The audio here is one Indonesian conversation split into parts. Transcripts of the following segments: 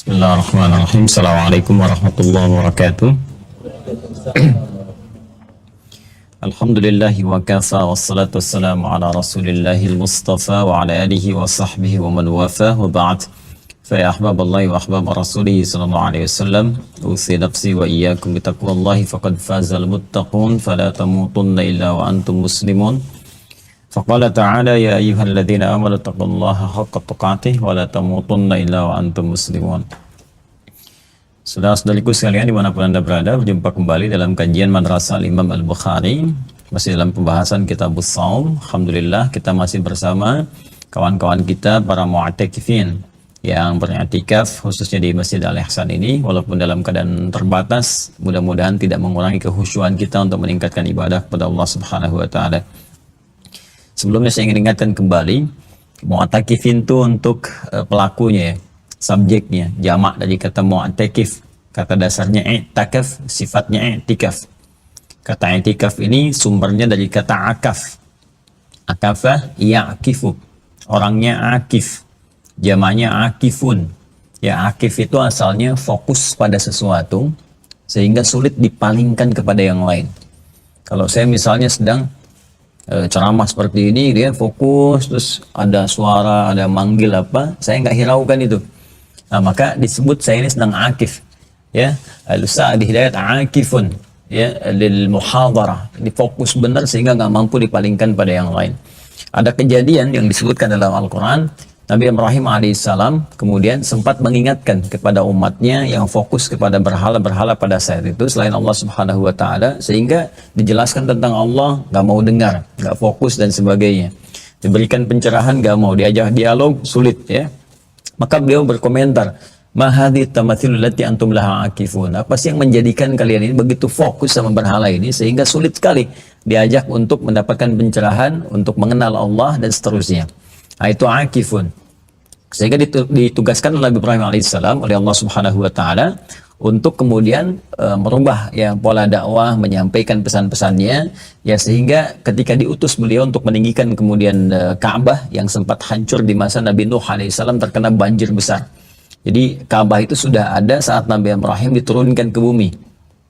Bismillahirrahmanirrahim. Assalamualaikum warahmatullahi wabarakatuh. Alhamdulillahi wa kafa wassalatu wassalamu ala rasulillahil mustafa wa ala alihi wa sahbihi wa man wafah wa ba'd. Fa ya ahbaballahi wa ahbab rasulihi sallallahu alaihi wasallam, usi nafsi wa iyyakum bitaqwallahi faqad fazal muttaqun fala tamutunna illa wa antum muslimun. Faqala ta'ala ya ayyuhalladzina amanu taqullaha haqqa tuqatih wa la tamutunna illa wa antum muslimun. Saudara-saudariku sekalian dimanapun Anda berada, berjumpa kembali dalam kajian Madrasah Imam Al-Bukhari, masih dalam pembahasan Kitabus Shaum. Alhamdulillah kita masih bersama kawan-kawan kita para mu'takifin yang beriktikaf khususnya di Masjid Al-Ihsan ini, walaupun dalam keadaan terbatas, mudah-mudahan tidak mengurangi kekhusyuan kita untuk meningkatkan ibadah kepada Allah Subhanahu wa taala. Sebelumnya saya ingin ingatkan kembali, mu'takifin itu untuk pelakunya ya, subjeknya, jamak dari kata mu'takif. Kata dasarnya i'takaf, sifatnya i'tikaf. Kata i'tikaf ini sumbernya dari kata akaf. Akafah ya'kifu, orangnya akif, jamaknya akifun. Ya, akif itu asalnya fokus pada sesuatu sehingga sulit dipalingkan kepada yang lain. Kalau saya misalnya sedang ceramah seperti ini, dia fokus, terus ada suara, ada manggil apa, saya nggak hiraukan itu. Nah, maka disebut saya ini sedang akif, ya. Al-Ustaz di Hidayat akifun, ya, lil muhadarah, difokus benar sehingga nggak mampu dipalingkan pada yang lain. Ada kejadian yang disebutkan dalam Al-Quran, Nabi Ibrahim alaihissalam kemudian sempat mengingatkan kepada umatnya yang fokus kepada berhala-berhala pada saat itu selain Allah Subhanahu wa taala, sehingga dijelaskan tentang Allah, nggak mau dengar, nggak fokus dan sebagainya. Diberikan pencerahan nggak mau, diajak dialog sulit ya. Maka beliau berkomentar, "Ma hadhi tamathilul lati antum laha akifun." Apa sih yang menjadikan kalian ini begitu fokus sama berhala ini sehingga sulit sekali diajak untuk mendapatkan pencerahan, untuk mengenal Allah dan seterusnya. Nah, itu akifun. Sehingga ditugaskan oleh Nabi Ibrahim alaihissalam oleh Allah Subhanahu wa taala untuk kemudian merubah ya pola dakwah, menyampaikan pesan-pesannya ya, sehingga ketika diutus beliau untuk meninggikan kemudian Ka'bah yang sempat hancur di masa Nabi Nuh alaihissalam terkena banjir besar. Jadi Ka'bah itu sudah ada saat Nabi Ibrahim diturunkan ke bumi.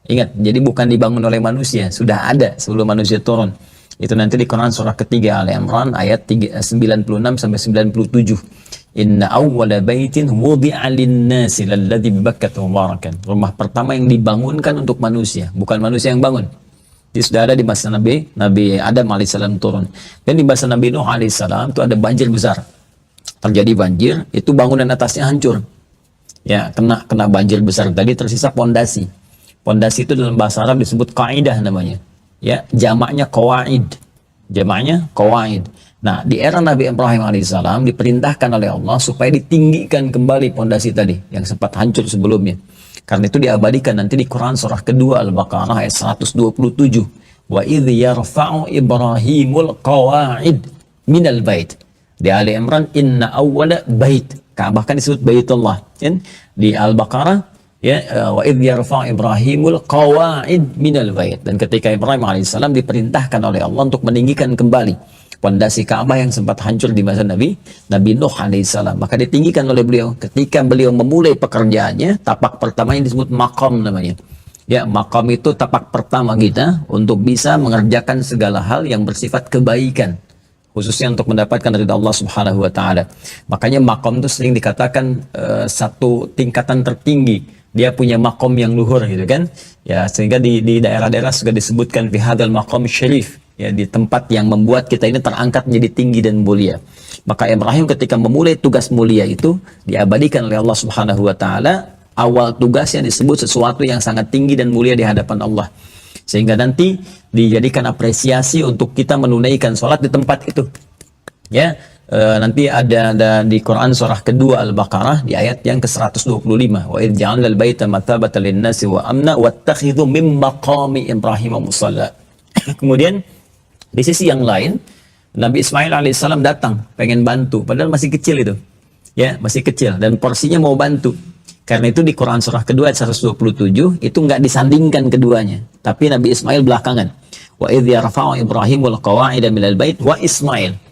Ingat, jadi bukan dibangun oleh manusia, sudah ada sebelum manusia turun. Itu nanti di Quran surah ketiga Al-Imran ayat 96 sampai 97. Inna awwala baitin wudi'a lin-nasi lalladzi bibakkata mubarakan. Rumah pertama yang dibangunkan untuk manusia, bukan manusia yang bangun. Jadi sudah ada di masa Nabi Adam alaihissalam turun. Dan di masa Nabi Nuh alaihissalam itu ada banjir besar. Terjadi banjir, itu bangunan atasnya hancur. Ya, kena banjir besar tadi, tersisa pondasi. Pondasi itu dalam bahasa Arab disebut qaidah namanya. Ya, jamaknya qawaid. Jamaknya qawaid. Nah, di era Nabi Ibrahim alaihissalam diperintahkan oleh Allah supaya ditinggikan kembali pondasi tadi yang sempat hancur sebelumnya. Karena itu diabadikan nanti di Quran surah kedua Al-Baqarah ayat 127. Wa idh yarfa'u Ibrahimul qawaid minal bait. Di Ali Imran inna awwala bait. Ka'bah kan disebut Baitullah. Kan? Di Al-Baqarah ya, wa idh yarfa' Ibrahimul qawaid minal bait. Dan ketika Ibrahim alaihissalam diperintahkan oleh Allah untuk meninggikan kembali pondasi Ka'bah yang sempat hancur di masa Nabi Nuh alaihissalam, maka ditinggikan oleh beliau. Ketika beliau memulai pekerjaannya, tapak pertama yang disebut maqam namanya. Ya, maqam itu tapak pertama kita untuk bisa mengerjakan segala hal yang bersifat kebaikan, khususnya untuk mendapatkan ridha Allah Subhanahu wa taala. Makanya maqam itu sering dikatakan satu tingkatan tertinggi. Dia punya makom yang luhur gitu kan ya, sehingga di daerah-daerah juga disebutkan fi hadzal maqam syarif, ya, di tempat yang membuat kita ini terangkat menjadi tinggi dan mulia. Maka Ibrahim ketika memulai tugas mulia itu diabadikan oleh Allah Subhanahu wa taala. Awal tugasnya disebut sesuatu yang sangat tinggi dan mulia di hadapan Allah, sehingga nanti dijadikan apresiasi untuk kita menunaikan sholat di tempat itu ya. Nanti ada di Quran surah kedua Al-Baqarah di ayat yang ke-125. Wa idh ja'alna al-baita mathabatan lin-nasi wa amna wattakhidhu min maqami Ibrahim musalla. Kemudian di sisi yang lain Nabi Ismail alaihissalam datang pengen bantu, padahal masih kecil itu. Ya, masih kecil dan porsinya mau bantu. Karena itu di Quran surah kedua ayat 127 itu nggak disandingkan keduanya, tapi Nabi Ismail belakangan. Wa idh yarfa'u Ibrahimul qawa'ida minal bait wa Ismail.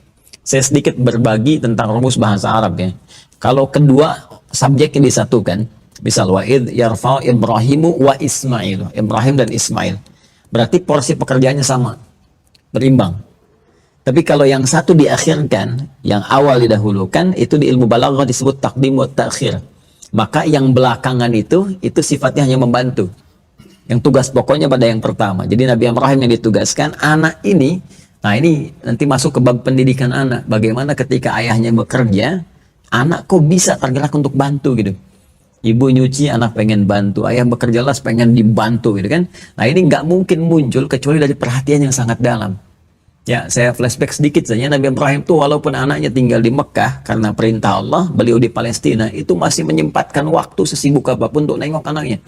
Saya sedikit berbagi tentang rumus bahasa Arab ya. Kalau kedua subjeknya disatukan. Misal wa id yarfa'u Ibrahimu wa Ismail, Ibrahim dan Ismail. Berarti porsi pekerjaannya sama, berimbang. Tapi kalau yang satu diakhirkan, yang awal didahulukan, itu di ilmu balaghah disebut taqdim wa ta'khir. Maka yang belakangan itu sifatnya hanya membantu. Yang tugas pokoknya pada yang pertama. Jadi Nabi Ibrahim yang ditugaskan, anak ini, nah ini nanti masuk ke bab pendidikan anak. Bagaimana ketika ayahnya bekerja, anak kok bisa tergerak untuk bantu gitu. Ibu nyuci, anak pengen bantu. Ayah bekerja las, pengen dibantu gitu kan. Nah ini nggak mungkin muncul kecuali dari perhatian yang sangat dalam. Ya, saya flashback sedikit saja. Nabi Ibrahim itu walaupun anaknya tinggal di Mekah karena perintah Allah, beliau di Palestina, itu masih menyempatkan waktu sesibuk apapun untuk nengok anaknya.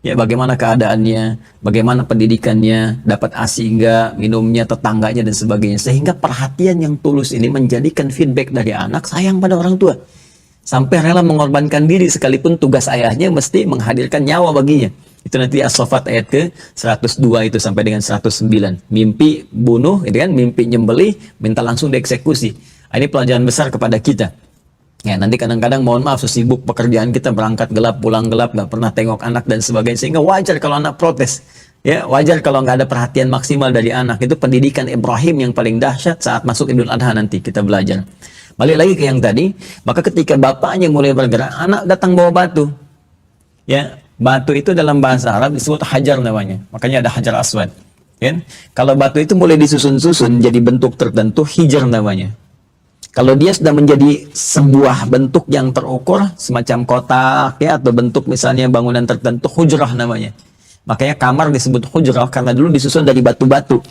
Ya, bagaimana keadaannya, bagaimana pendidikannya, dapat ASI enggak, minumnya, tetangganya, dan sebagainya. Sehingga perhatian yang tulus ini menjadikan feedback dari anak sayang pada orang tua. Sampai rela mengorbankan diri sekalipun tugas ayahnya mesti menghadirkan nyawa baginya. Itu nanti As-Saffat ayat ke 102 itu sampai dengan 109. Mimpi bunuh, itu kan, mimpi nyembelih, minta langsung dieksekusi. Ini pelajaran besar kepada kita. Ya, nanti kadang-kadang mohon maaf sesibuk pekerjaan kita, berangkat gelap, pulang gelap, nggak pernah tengok anak dan sebagainya, sehingga wajar kalau anak protes. Ya, wajar kalau nggak ada perhatian maksimal dari anak. Itu pendidikan Ibrahim yang paling dahsyat saat masuk Idul Adha nanti kita belajar. Balik lagi ke yang tadi, maka ketika bapaknya mulai bergerak, anak datang bawa batu. Ya, batu itu dalam bahasa Arab disebut hajar namanya. Makanya ada hajar aswad. Ya? Kalau batu itu mulai disusun-susun jadi bentuk tertentu, hijar namanya. Kalau dia sudah menjadi sebuah bentuk yang terukur, semacam kotak ya, atau bentuk misalnya bangunan tertentu, hujrah namanya. Makanya kamar disebut hujrah karena dulu disusun dari batu-batu.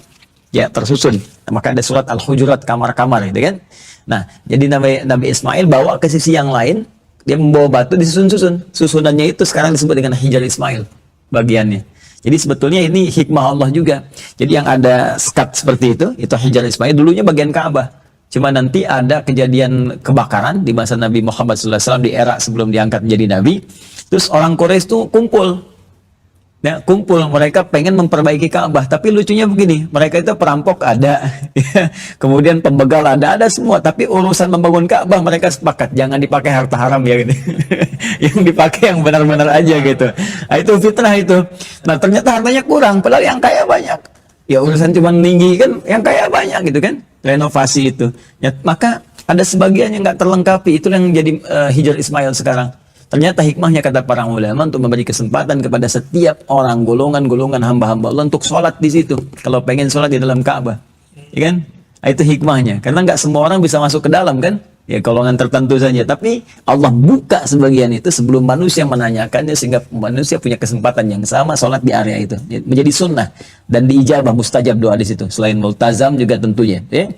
Ya, tersusun. Maka ada surat Al-Hujurat, kamar-kamar gitu kan. Nah, jadi Nabi Ismail bawa ke sisi yang lain, dia membawa batu disusun-susun. Susunannya itu sekarang disebut dengan Hijar Ismail bagiannya. Jadi sebetulnya ini hikmah Allah juga. Jadi yang ada sekat seperti itu Hijar Ismail, dulunya bagian Ka'bah. Cuma nanti ada kejadian kebakaran di masa Nabi Muhammad SAW di era sebelum diangkat menjadi Nabi. Terus orang Quraisy itu kumpul. Ya, kumpul, mereka pengen memperbaiki Ka'bah, tapi lucunya begini, mereka itu perampok ada, kemudian pembegal ada semua, tapi urusan membangun Ka'bah mereka sepakat, jangan dipakai harta haram ya gitu, yang dipakai yang benar-benar aja gitu. Nah, itu fitrah itu. Nah ternyata hartanya kurang, padahal yang kaya banyak. Ya urusan cuma tinggi kan, yang kaya banyak gitu kan, renovasi itu. Ya, maka ada sebagian yang nggak terlengkapi, itu yang jadi Hijar Ismail sekarang. Ternyata hikmahnya kata para ulama untuk memberi kesempatan kepada setiap orang, golongan-golongan hamba-hamba Allah untuk sholat di situ. Kalau pengen sholat di dalam Ka'bah, ya kan? Nah, itu hikmahnya. Karena nggak semua orang bisa masuk ke dalam kan? Ya golongan tertentu saja. Tapi Allah buka sebagian itu sebelum manusia menanyakannya sehingga manusia punya kesempatan yang sama sholat di area itu. Menjadi sunnah dan diijabah mustajab doa di situ. Selain multazam juga tentunya. Ya.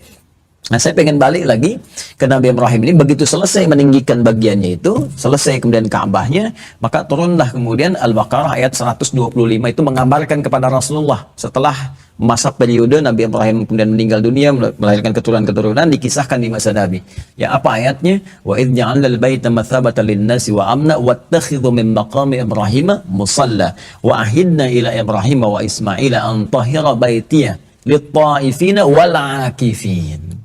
Nah, saya pengen balik lagi ke Nabi Ibrahim ini. Begitu selesai meninggikan bagiannya itu, selesai kemudian Ka'bahnya, maka turunlah kemudian Al-Baqarah ayat 125 itu menggambarkan kepada Rasulullah setelah masa periode Nabi Ibrahim kemudian meninggal dunia, melahirkan keturunan-keturunan, dikisahkan di masa Nabi. Ya, apa ayatnya? Wa idh ja'alna al-baita mathabatan lin-nasi wa amna wattakhidhu min maqami Ibrahim musalla wa ahidna ila Ibrahim wa Ismaila an tahira baitiya lit-ta'ifina wal-'akifin.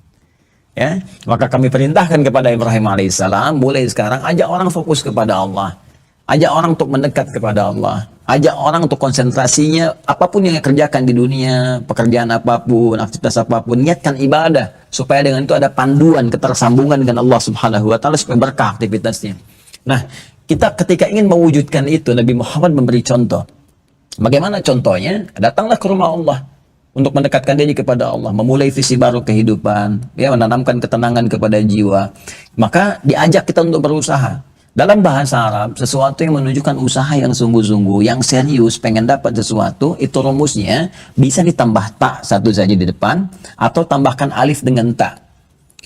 Ya, maka kami perintahkan kepada Ibrahim alaihissalam, mulai sekarang ajak orang fokus kepada Allah, ajak orang untuk mendekat kepada Allah, ajak orang untuk konsentrasinya apapun yang kerjakan di dunia, pekerjaan apapun, aktivitas apapun, niatkan ibadah supaya dengan itu ada panduan ketersambungan dengan Allah Subhanahu wa taala supaya berkah aktivitasnya. Nah, kita ketika ingin mewujudkan itu, Nabi Muhammad memberi contoh. Bagaimana contohnya? Datanglah ke rumah Allah untuk mendekatkan diri kepada Allah, memulai visi baru kehidupan, ya, menanamkan ketenangan kepada jiwa. Maka diajak kita untuk berusaha. Dalam bahasa Arab, sesuatu yang menunjukkan usaha yang sungguh-sungguh, yang serius, pengen dapat sesuatu, itu rumusnya bisa ditambah tak satu saja di depan, atau tambahkan alif dengan tak.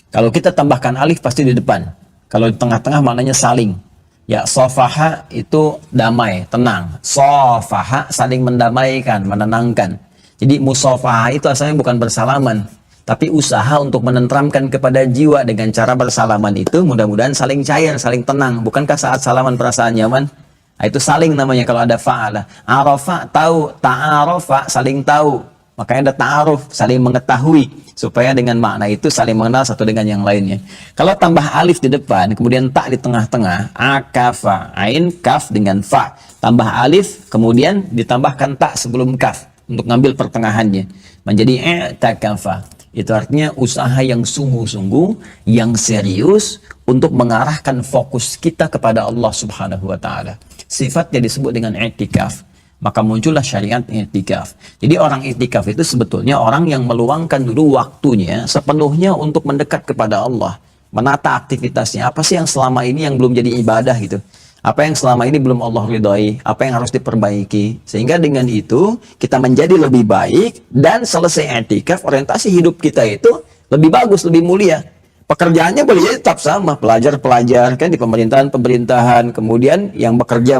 Kalau kita tambahkan alif pasti di depan. Kalau di tengah-tengah maknanya saling. Ya, sofaha itu damai, tenang. Sofaha saling mendamaikan, menenangkan. Jadi musafahah itu asalnya bukan bersalaman, tapi usaha untuk menenteramkan kepada jiwa dengan cara bersalaman itu mudah-mudahan saling cair, saling tenang. Bukankah saat salaman perasaan nyaman? Nah, itu saling namanya kalau ada fa'ala. Arafa tahu, ta'arafa saling tahu. Makanya ada ta'aruf, saling mengetahui, supaya dengan makna itu saling mengenal satu dengan yang lainnya. Kalau tambah alif di depan, kemudian ta di tengah-tengah, akafa, ain, kaf dengan fa. Tambah alif, kemudian ditambahkan ta sebelum kaf, untuk ngambil pertengahannya. Menjadi i'takafa. Itu artinya usaha yang sungguh-sungguh, yang serius, untuk mengarahkan fokus kita kepada Allah Subhanahu wa Ta'ala. Sifatnya disebut dengan i'tikaf. Maka muncullah syariat i'tikaf. Jadi orang i'tikaf itu sebetulnya orang yang meluangkan dulu waktunya sepenuhnya untuk mendekat kepada Allah, menata aktivitasnya. Apa sih yang selama ini yang belum jadi ibadah gitu? Apa yang selama ini belum Allah ridhoi? Apa yang harus diperbaiki? Sehingga dengan itu kita menjadi lebih baik, dan selesai i'tikaf orientasi hidup kita itu lebih bagus, lebih mulia. Pekerjaannya boleh jadi tetap sama, pelajar-pelajar kan di pemerintahan, kemudian yang bekerja,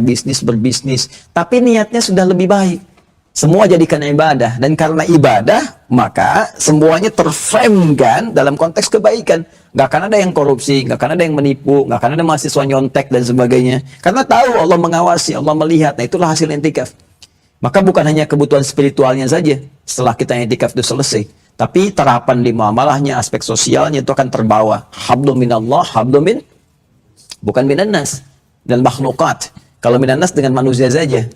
bisnis, berbisnis, tapi niatnya sudah lebih baik. Semua jadikan ibadah, dan karena ibadah, maka semuanya terframe kan dalam konteks kebaikan. Nggak akan ada yang korupsi, nggak akan ada yang menipu, nggak akan ada mahasiswa nyontek dan sebagainya. Karena tahu Allah mengawasi, Allah melihat. Nah, itulah hasil i'tikaf. Maka bukan hanya kebutuhan spiritualnya saja setelah kita i'tikaf itu selesai, tapi terapan di muamalahnya, aspek sosialnya itu akan terbawa. Hablum minallah, hablum min, bukan minannas, dan makhlukat. Kalau minannas dengan manusia saja.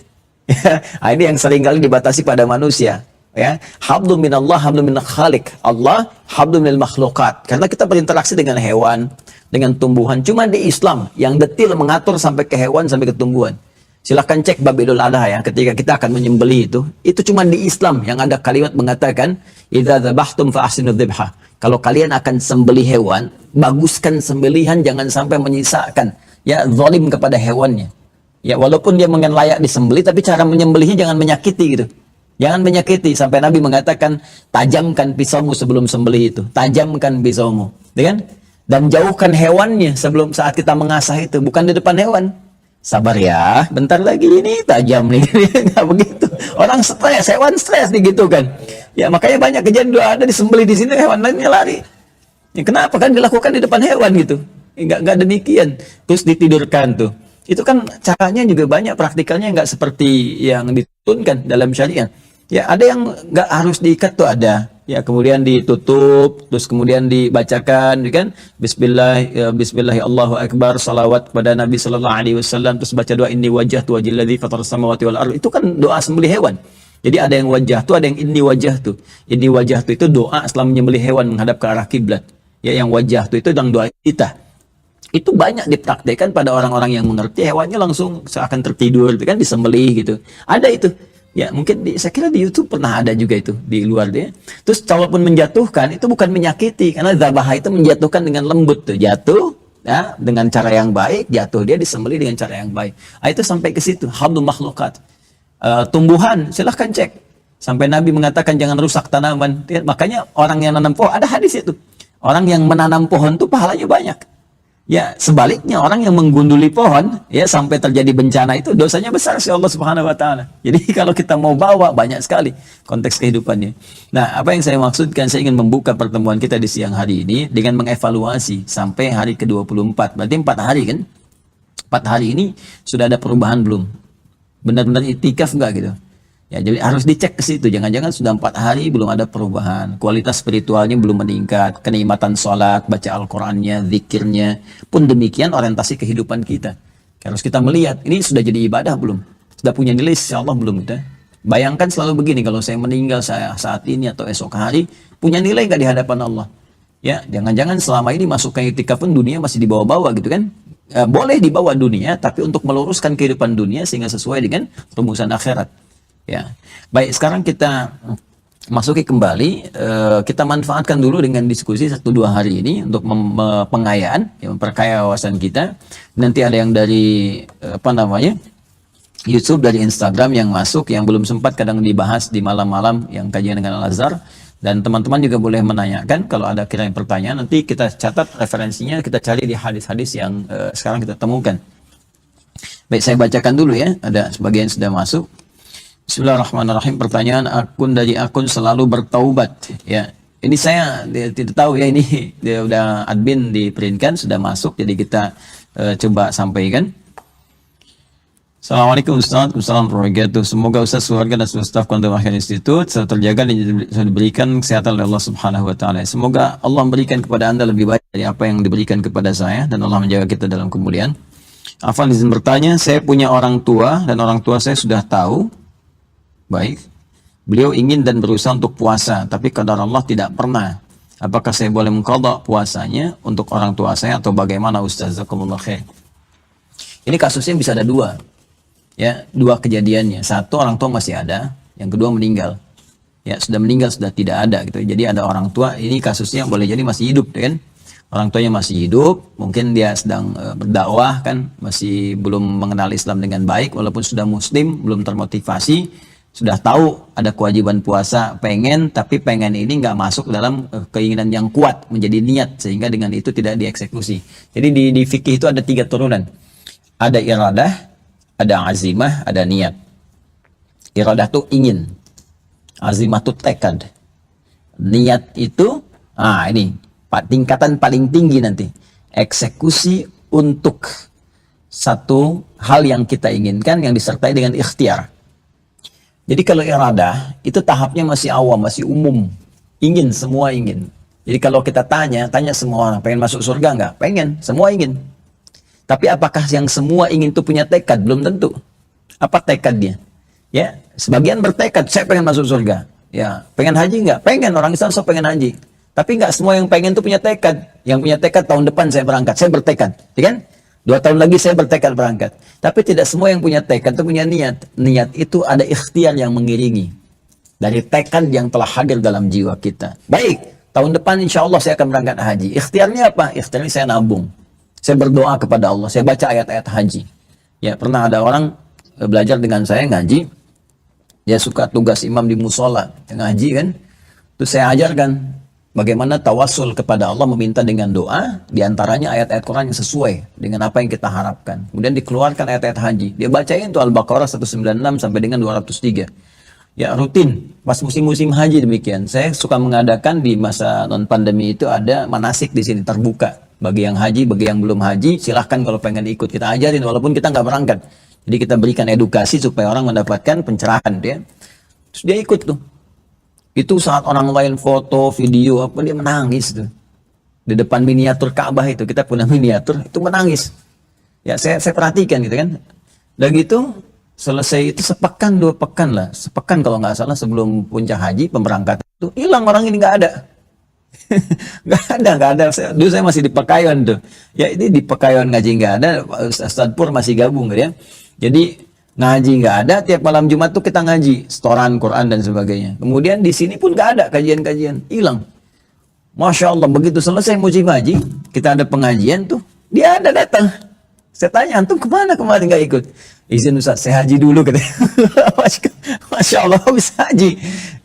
Nah, ini yang sering kali dibatasi pada manusia. Ya, hablum minallah, hablum min khaliq. Allah, hablum minal makhlukat. Karena kita berinteraksi dengan hewan, dengan tumbuhan. Cuma di Islam yang detil mengatur sampai ke hewan, sampai ke tumbuhan. Silahkan cek bab Idul Adha ya, ketika kita akan menyembelih itu cuma di Islam yang ada kalimat mengatakan idza dzabhtum fa ahsinu dzibha. Kalau kalian akan sembelih hewan, baguskan sembelihan, jangan sampai menyisakan ya zalim kepada hewannya. Ya walaupun dia mungkin layak disembelih, tapi cara menyembelihnya jangan menyakiti gitu. Jangan menyakiti, sampai Nabi mengatakan tajamkan pisaumu sebelum sembelih itu. Tajamkan pisaumu, ya kan? Dan jauhkan hewannya sebelum saat kita mengasah itu, bukan di depan hewan. Sabar ya, bentar lagi ini tajam nih. Nggak begitu. Orang stres, hewan stres nih gitu kan. Ya makanya banyak kejadian ada disembelih di sini, hewan lainnya lari. Ya, kenapa kan dilakukan di depan hewan gitu? Nggak demikian. Terus ditidurkan tuh. Itu kan caranya juga banyak, praktikalnya nggak seperti yang dituntunkan dalam syariat. Ya ada yang nggak harus diikat tuh ada. Ya kemudian ditutup, terus kemudian dibacakan, kan? Bismillah, ya, Bismillah, Allahu Akbar, salawat kepada Nabi Sallallahu Alaihi Wasallam, terus baca doa inni wajjahtu wajhilladzi fataras samawati wal ardh. Itu kan doa sembelih hewan. Jadi ada yang wajah tuh, ada yang inni wajah tuh. Inni wajah tuh itu doa setelah menyembelih hewan menghadap ke arah kiblat. Ya yang wajah tuh itu yang doa kita. Itu banyak dipraktekkan pada orang-orang yang mengerti, hewannya langsung seakan tertidur, kan disembelih gitu. Ada itu. Ya mungkin saya kira di YouTube pernah ada juga itu di luar dia. Terus kalaupun menjatuhkan itu bukan menyakiti, karena dzabah itu menjatuhkan dengan lembut tuh, jatuh ya dengan cara yang baik, jatuh dia disembelih dengan cara yang baik. Nah, itu sampai ke situ hablum makhlukat. Tumbuhan silahkan cek. Sampai Nabi mengatakan jangan rusak tanaman. Ya, makanya orang yang menanam pohon, ada hadis itu. Orang yang menanam pohon itu pahalanya banyak. Ya sebaliknya orang yang menggunduli pohon ya sampai terjadi bencana itu dosanya besar sih Allah Subhanahu wa Ta'ala. Jadi kalau kita mau bawa banyak sekali konteks kehidupannya. Nah apa yang saya maksudkan, saya ingin membuka pertemuan kita di siang hari ini dengan mengevaluasi sampai hari ke-24. Berarti 4 hari kan? 4 hari ini sudah ada perubahan belum? Benar-benar itikaf enggak gitu? Ya, jadi harus dicek ke situ. Jangan-jangan sudah 4 hari belum ada perubahan. Kualitas spiritualnya belum meningkat. Kenikmatan sholat, baca Al-Qurannya, zikirnya. Pun demikian orientasi kehidupan kita. Harus kita melihat, ini sudah jadi ibadah belum? Sudah punya nilai insya Allah belum? Gitu. Bayangkan selalu begini, kalau saya meninggal saat ini atau esok hari, punya nilai nggak di hadapan Allah? Ya, jangan-jangan selama ini masuk ke i'tikaf pun dunia masih dibawa-bawa gitu kan? Boleh dibawa dunia, tapi untuk meluruskan kehidupan dunia sehingga sesuai dengan rumusan akhirat. Ya, baik sekarang kita masuki kembali, kita manfaatkan dulu dengan diskusi 1-2 hari ini untuk pengayaan, ya, memperkaya wawasan kita. Nanti ada yang dari YouTube, dari Instagram yang masuk, yang belum sempat kadang dibahas di malam-malam yang kajian dengan Al-Azhar. Dan teman-teman juga boleh menanyakan kalau ada kira-kira pertanyaan, nanti kita catat referensinya, kita cari di hadis-hadis yang sekarang kita temukan. Baik, saya bacakan dulu ya, ada sebagian sudah masuk. Bismillahirrahmanirrahim. Pertanyaan dari akun selalu bertaubat. Ya, ini saya tidak tahu ya, ini dia udah admin di print kan sudah masuk, jadi kita coba sampaikan. Assalamualaikum Ustaz, Assalamualaikum warahmatullahi wabarakatuh. Semoga Ustaz, keluarga dan seluruh staf Konten Wahyan Institute selalu terjaga dan diberikan kesehatan oleh Allah Subhanahu wa taala. Semoga Allah memberikan kepada Anda lebih baik dari apa yang diberikan kepada saya dan Allah menjaga kita dalam kemuliaan. Afan izin bertanya, saya punya orang tua dan orang tua saya sudah tahu baik. Beliau ingin dan berusaha untuk puasa, tapi qadar Allah tidak pernah. Apakah saya boleh mengqadha puasanya untuk orang tua saya atau bagaimana Ustaz? Jazakumullah khair. Ini kasusnya bisa ada dua. Ya, dua kejadiannya. Satu, orang tua masih ada, yang kedua meninggal. Ya, sudah meninggal, sudah tidak ada gitu. Jadi ada orang tua, ini kasusnya boleh jadi masih hidup kan. Orang tuanya masih hidup, mungkin dia sedang berdakwah kan, masih belum mengenal Islam dengan baik walaupun sudah muslim, belum termotivasi, sudah tahu ada kewajiban puasa, pengen, tapi pengen ini nggak masuk dalam keinginan yang kuat menjadi niat sehingga dengan itu tidak dieksekusi. Jadi di fikih itu ada 3 turunan. Ada iradah, ada azimah, ada niat. Iradah itu ingin, azimah itu tekad, niat itu ini tingkatan paling tinggi nanti, eksekusi untuk satu hal yang kita inginkan yang disertai dengan ikhtiar. Jadi kalau iradah itu tahapnya masih awam, masih umum, ingin, semua ingin. Jadi kalau kita tanya semua orang pengen masuk surga nggak? Pengen, semua ingin. Tapi apakah yang semua ingin itu punya tekad? Belum tentu. Apa tekadnya? Ya, sebagian bertekad, saya pengen masuk surga. Ya, pengen haji nggak? Pengen, orang Islam so pengen haji. Tapi nggak semua yang pengen itu punya tekad. Yang punya tekad tahun depan saya berangkat, saya bertekad, ya kan? 2 tahun lagi saya bertekad berangkat. Tapi tidak semua yang punya tekad itu punya niat. Niat itu ada ikhtiar yang mengiringi dari tekad yang telah hadir dalam jiwa kita. Baik, tahun depan insya Allah saya akan berangkat haji. Ikhtiarnya apa? Ikhtiarnya saya nabung. Saya berdoa kepada Allah, saya baca ayat-ayat haji. Ya, pernah ada orang belajar dengan saya ngaji, dia suka tugas imam di musola, ngaji kan. Terus saya ajarkan bagaimana tawassul kepada Allah, meminta dengan doa, diantaranya ayat-ayat Quran yang sesuai dengan apa yang kita harapkan. Kemudian dikeluarkan ayat-ayat haji. Dia bacain tuh Al-Baqarah 196 sampai dengan 203. Ya, rutin pas musim-musim haji demikian. Saya suka mengadakan di masa non pandemi itu ada manasik di sini terbuka. Bagi yang haji, bagi yang belum haji, silahkan kalau pengen ikut. Kita ajarin walaupun kita nggak berangkat. Jadi kita berikan edukasi supaya orang mendapatkan pencerahan dia. Terus dia ikut tuh. Itu saat orang lain foto, video, apa dia menangis tuh. Di depan miniatur Ka'bah itu, kita punya miniatur, itu menangis. Ya saya perhatikan gitu kan. Dan gitu, selesai itu sepekan 2 pekan lah. Sepekan kalau nggak salah sebelum puncak haji, pemberangkatan itu hilang, orang ini nggak ada. nggak ada. Dulu saya masih di Pekayon tuh. Ya ini di Pekayon ngaji nggak ada. Ustaz Pur masih gabung gitu ya. Jadi ngaji nggak ada. Tiap malam Jumat tuh kita ngaji, setoran Quran dan sebagainya. Kemudian di sini pun nggak ada kajian-kajian, hilang. Masya Allah, begitu selesai musim haji, kita ada pengajian tuh, dia ada datang. Saya tanya, antum kemana kemarin nggak ikut? Izin Ustaz, saya haji dulu katanya. Masya Allah, bisa haji.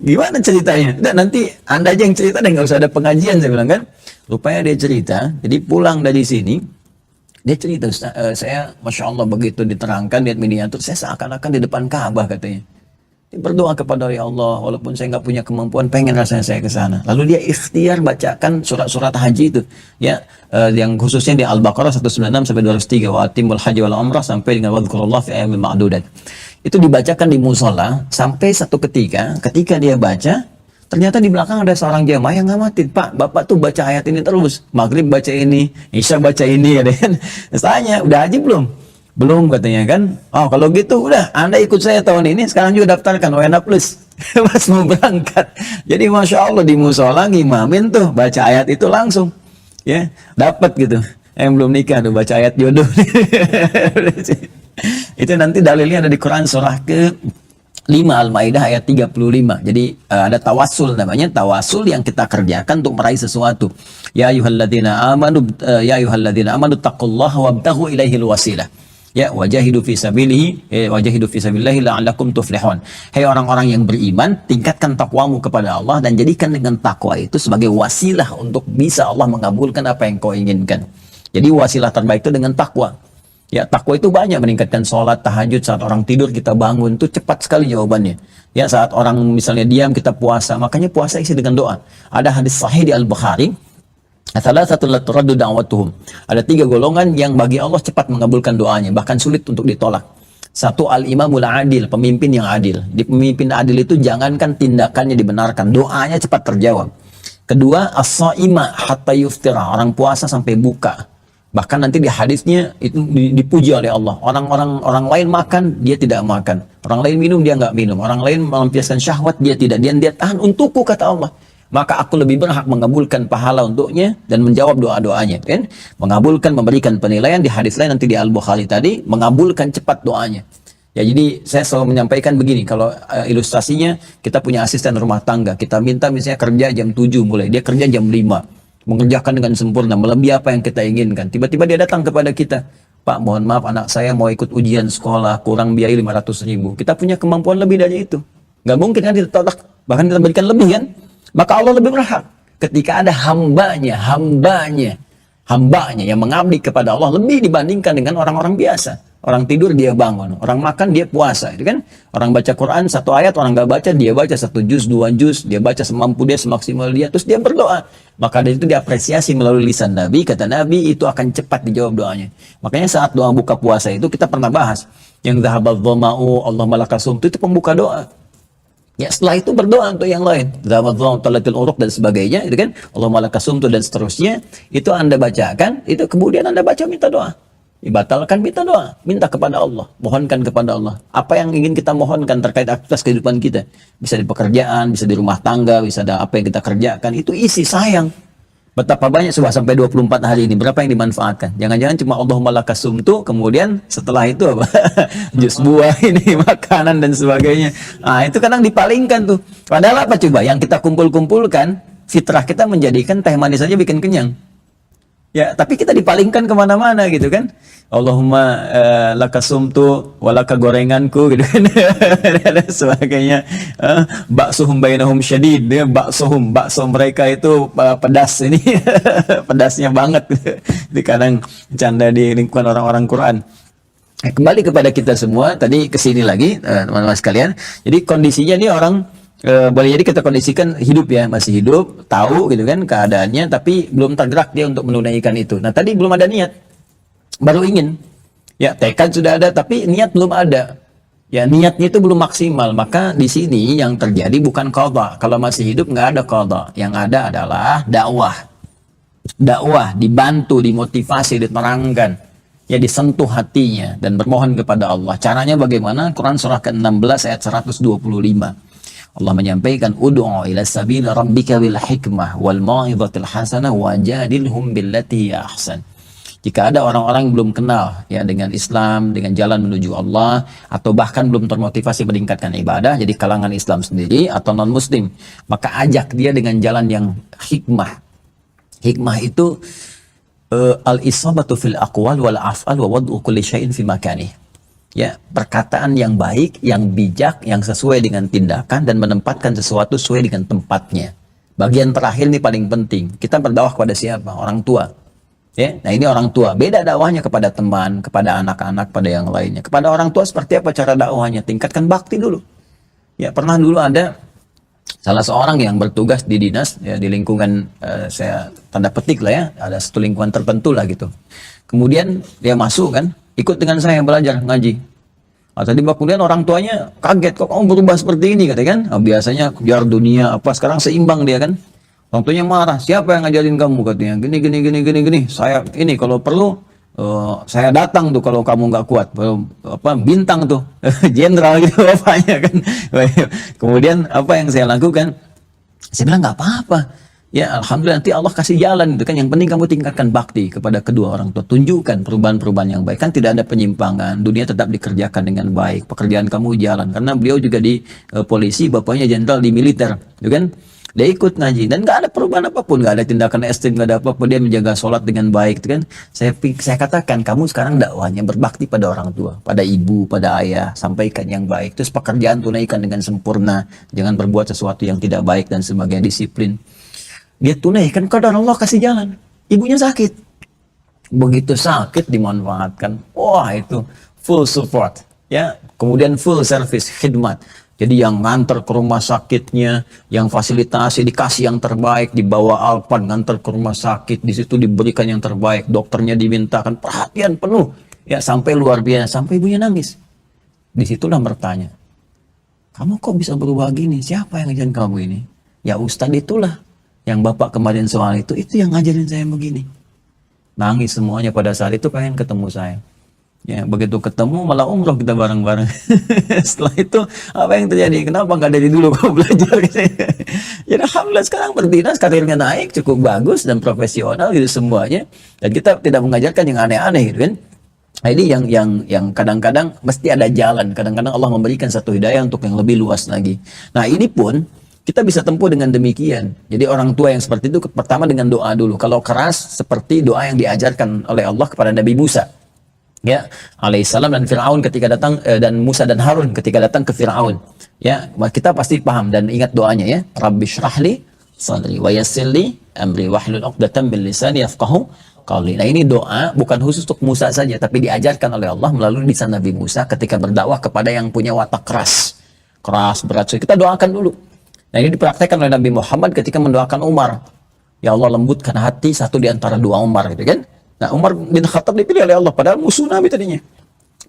Gimana ceritanya? Dan nanti Anda aja yang cerita dan nggak usah ada pengajian, saya bilang kan. Rupanya dia cerita, jadi pulang dari sini, dia cerita, Ustaz, saya Masya Allah begitu diterangkan, lihat miniatur, saya seakan-akan di depan Ka'bah katanya. Dia berdoa kepada ya Allah, walaupun saya nggak punya kemampuan, pengen rasanya saya ke sana. Lalu dia ikhtiar bacakan surat-surat haji itu, ya, yang khususnya di Al-Baqarah 196 sampai 203, wa atimul haji wal umrah sampai dengan wadhkurullah fi ayyamin ma'dudat. Itu dibacakan di musola sampai satu ketika dia baca, ternyata di belakang ada seorang jamaah yang ngamatin, Pak, Bapak tuh baca ayat ini terus, Maghrib baca ini, Isya baca ini, katanya. Tanya, udah haji belum? Belum katanya kan. Oh kalau gitu udah Anda ikut saya tahun ini, sekarang juga daftarkan WNA Plus pas mau berangkat. Jadi Masya Allah di musola ngimamin tuh baca ayat itu langsung ya dapat gitu. Yang belum nikah tuh baca ayat jodoh. Itu nanti dalilnya ada di Quran surah ke 5 Al-Maidah ayat 35. Jadi ada tawassul namanya, tawassul yang kita kerjakan untuk meraih sesuatu. Ya ayyuhalladzina amanu taqullaha wabtaghu ilaihil wasilah. Ya, wajahidu fi sabilihi wajahidu fi sabilillahi la'allakum tuflihun. Hai orang-orang yang beriman, tingkatkan takwamu kepada Allah dan jadikan dengan takwa itu sebagai wasilah untuk bisa Allah mengabulkan apa yang kau inginkan. Jadi wasilah terbaik itu dengan takwa. Ya, takwa itu banyak, meningkatkan sholat, tahajud, saat orang tidur kita bangun, itu cepat sekali jawabannya. Ya, saat orang misalnya diam kita puasa, makanya puasa isi dengan doa. Ada hadis sahih di Al-Bukhari, salah satu turaddu da'watuhum. Ada 3 golongan yang bagi Allah cepat mengabulkan doanya, bahkan sulit untuk ditolak. Satu, al-imamul adil, pemimpin yang adil. Di pemimpin adil itu jangankan tindakannya dibenarkan, doanya cepat terjawab. Kedua, as-saima hatta yuftira, orang puasa sampai buka. Bahkan nanti di hadisnya itu dipuji oleh Allah. Orang lain makan, dia tidak makan. Orang lain minum, dia nggak minum. Orang lain melampiaskan syahwat, dia tidak. Dia tahan untukku, kata Allah. Maka aku lebih berhak mengabulkan pahala untuknya dan menjawab doa-doanya. Kan? Mengabulkan, memberikan penilaian. Di hadis lain nanti di Al-Bukhari tadi, mengabulkan cepat doanya. Ya, jadi saya selalu menyampaikan begini, kalau ilustrasinya kita punya asisten rumah tangga, kita minta misalnya kerja jam 7 mulai, dia kerja jam 5, mengerjakan dengan sempurna, melebihi apa yang kita inginkan. Tiba-tiba dia datang kepada kita, Pak, mohon maaf anak saya mau ikut ujian sekolah, kurang biaya 500.000. Kita punya kemampuan lebih dari itu. Nggak mungkin kan kita tolak, bahkan kita berikan lebih kan? Maka Allah lebih berhak. Ketika ada hambanya yang mengabdi kepada Allah lebih dibandingkan dengan orang-orang biasa. Orang tidur dia bangun, orang makan dia puasa, itu kan? Orang baca Quran satu ayat, orang nggak baca dia baca 1 juz, 2 juz, dia baca semampu dia, semaksimal dia, terus dia berdoa. Maka dari itu diapresiasi melalui lisan Nabi, kata Nabi itu akan cepat dijawab doanya. Makanya saat doa buka puasa itu kita pernah bahas yang dhahabadh dhama'u Allahumma lakasum itu pembuka doa. Ya, setelah itu berdoa untuk yang lain. Dhahabadh dhama'u talatil uruq dan sebagainya, itu kan? Allahumma lakasum dan seterusnya, itu Anda bacakan, itu kemudian Anda baca minta doa. Batalkan minta doa, minta kepada Allah, mohonkan kepada Allah. Apa yang ingin kita mohonkan terkait aktivitas kehidupan kita, bisa di pekerjaan, bisa di rumah tangga, bisa ada apa yang kita kerjakan, itu isi sayang. Betapa banyak coba sampai 24 hari ini, berapa yang dimanfaatkan? Jangan-jangan cuma Allahumma lakasumtu, kemudian setelah itu apa? Jus buah ini, makanan dan sebagainya. Nah, itu kadang dipalingkan tuh. Padahal apa coba? Yang kita kumpul-kumpulkan, fitrah kita menjadikan teh manis saja bikin kenyang. Ya, tapi kita dipalingkan kemana-mana gitu kan. Allahumma lakasumtu walaka gorenganku gitu kan. Dan sebagainya. Baksuhum bainahum syadid. Bakso mereka itu pedas ini. Pedasnya banget. Itu kadang canda di lingkungan orang-orang Quran. Kembali kepada kita semua. Tadi kesini lagi teman-teman sekalian. Jadi kondisinya ini orang boleh jadi kita kondisikan hidup ya, masih hidup, tahu gitu kan keadaannya, tapi belum tergerak dia untuk menunaikan itu. Nah tadi belum ada niat, baru ingin. Ya tekad sudah ada, tapi niat belum ada. Ya niatnya itu belum maksimal. Maka di sini yang terjadi bukan qadha. Kalau masih hidup nggak ada qadha. Yang ada adalah dakwah. Dakwah dibantu, dimotivasi, diterangkan. Ya disentuh hatinya dan bermohon kepada Allah. Caranya bagaimana? Quran surah ke-16 ayat 125. Allah menyampaikan ud'u ila sabil rabbika bil hikmah wal mau'izatil hasanah wajadilhum billati hiya ahsan. Jika ada orang-orang yang belum kenal ya dengan Islam, dengan jalan menuju Allah, atau bahkan belum termotivasi meningkatkan ibadah, jadi kalangan Islam sendiri atau non muslim, maka ajak dia dengan jalan yang hikmah. Hikmah itu al-isabatu fil aqwal wal af'al wa wad'u kulli syai'in fi makanih. Ya, perkataan yang baik, yang bijak, yang sesuai dengan tindakan dan menempatkan sesuatu sesuai dengan tempatnya. Bagian terakhir ini paling penting. Kita berdakwah kepada siapa? Orang tua. Ya, nah ini orang tua. Beda dakwahnya kepada teman, kepada anak-anak, pada yang lainnya. Kepada orang tua seperti apa cara dakwahnya? Tingkatkan bakti dulu. Ya, pernah dulu ada salah seorang yang bertugas di dinas ya, di lingkungan saya tanda petik lah ya, ada satu lingkungan tertentu lah gitu. Kemudian dia masuk kan, ikut dengan saya belajar ngaji. Tadi kemudian orang tuanya kaget, kok kamu berubah seperti ini katanya kan. Biasanya kejar dunia apa, sekarang seimbang dia kan. Orang tuanya marah, siapa yang ngajarin kamu katanya, gini. Saya ini kalau perlu saya datang tuh kalau kamu nggak kuat, bintang tuh jenderal gitu bapaknya kan. Kemudian apa yang saya lakukan? Saya bilang nggak apa-apa. Ya alhamdulillah nanti Allah kasih jalan itu kan, yang penting kamu tingkatkan bakti kepada kedua orang tua, tunjukkan perubahan-perubahan yang baik, kan tidak ada penyimpangan, dunia tetap dikerjakan dengan baik, pekerjaan kamu jalan, karena beliau juga di polisi, bapaknya jenderal di militer, itu kan, dia ikut ngaji dan nggak ada perubahan apapun, nggak ada tindakan ekstrim, nggak ada apa-apa, dia menjaga sholat dengan baik, itu kan. Saya katakan kamu sekarang dakwahnya berbakti pada orang tua, pada ibu, pada ayah, sampaikan yang baik, terus pekerjaan tunaikan dengan sempurna, jangan berbuat sesuatu yang tidak baik dan sebagainya, disiplin. Dia tunaikan, kadang Allah kasih jalan. Ibunya sakit. Begitu sakit dimanfaatkan. Wah itu full support. Ya, kemudian full service, khidmat. Jadi yang nganter ke rumah sakitnya, yang fasilitasi dikasih yang terbaik, dibawa Alphard nganter ke rumah sakit, di situ diberikan yang terbaik, dokternya dimintakan perhatian penuh. Ya sampai luar biasa, sampai ibunya nangis. Disitulah bertanya, kamu kok bisa berubah gini? Siapa yang ngajarin kamu ini? Ya Ustadz itulah yang Bapak kemarin soal itu yang ngajarin saya begini. Nangis semuanya pada saat itu, pengen ketemu saya. Ya, begitu ketemu malah umroh kita bareng-bareng. Setelah itu apa yang terjadi? Kenapa nggak dari dulu kau belajar? Ya alhamdulillah sekarang berdinas, karirnya naik cukup bagus dan profesional gitu semuanya. Dan kita tidak mengajarkan yang aneh-aneh gitu kan. Nah, ini yang kadang-kadang mesti ada jalan. Kadang-kadang Allah memberikan satu hidayah untuk yang lebih luas lagi. Nah, ini pun kita bisa tempuh dengan demikian. Jadi orang tua yang seperti itu pertama dengan doa dulu. Kalau keras seperti doa yang diajarkan oleh Allah kepada Nabi Musa. Ya, alaihissalam dan Fir'aun ketika datang dan Musa dan Harun ketika datang ke Fir'aun. Ya, kita pasti paham dan ingat doanya ya. Rabbi syrahli sadri wa yassirli amri wahlul 'uqdatam min lisani yafqahu qawli. Nah, ini doa bukan khusus untuk Musa saja, tapi diajarkan oleh Allah melalui lisan Nabi Musa ketika berdakwah kepada yang punya watak keras. Keras, berat. So, kita doakan dulu. Nah, ini dipraktekkan oleh Nabi Muhammad ketika mendoakan Umar. Ya Allah, lembutkan hati satu di antara dua Umar gitu kan. Nah, Umar bin Khattab dipilih oleh Allah, padahal musuh Nabi tadinya.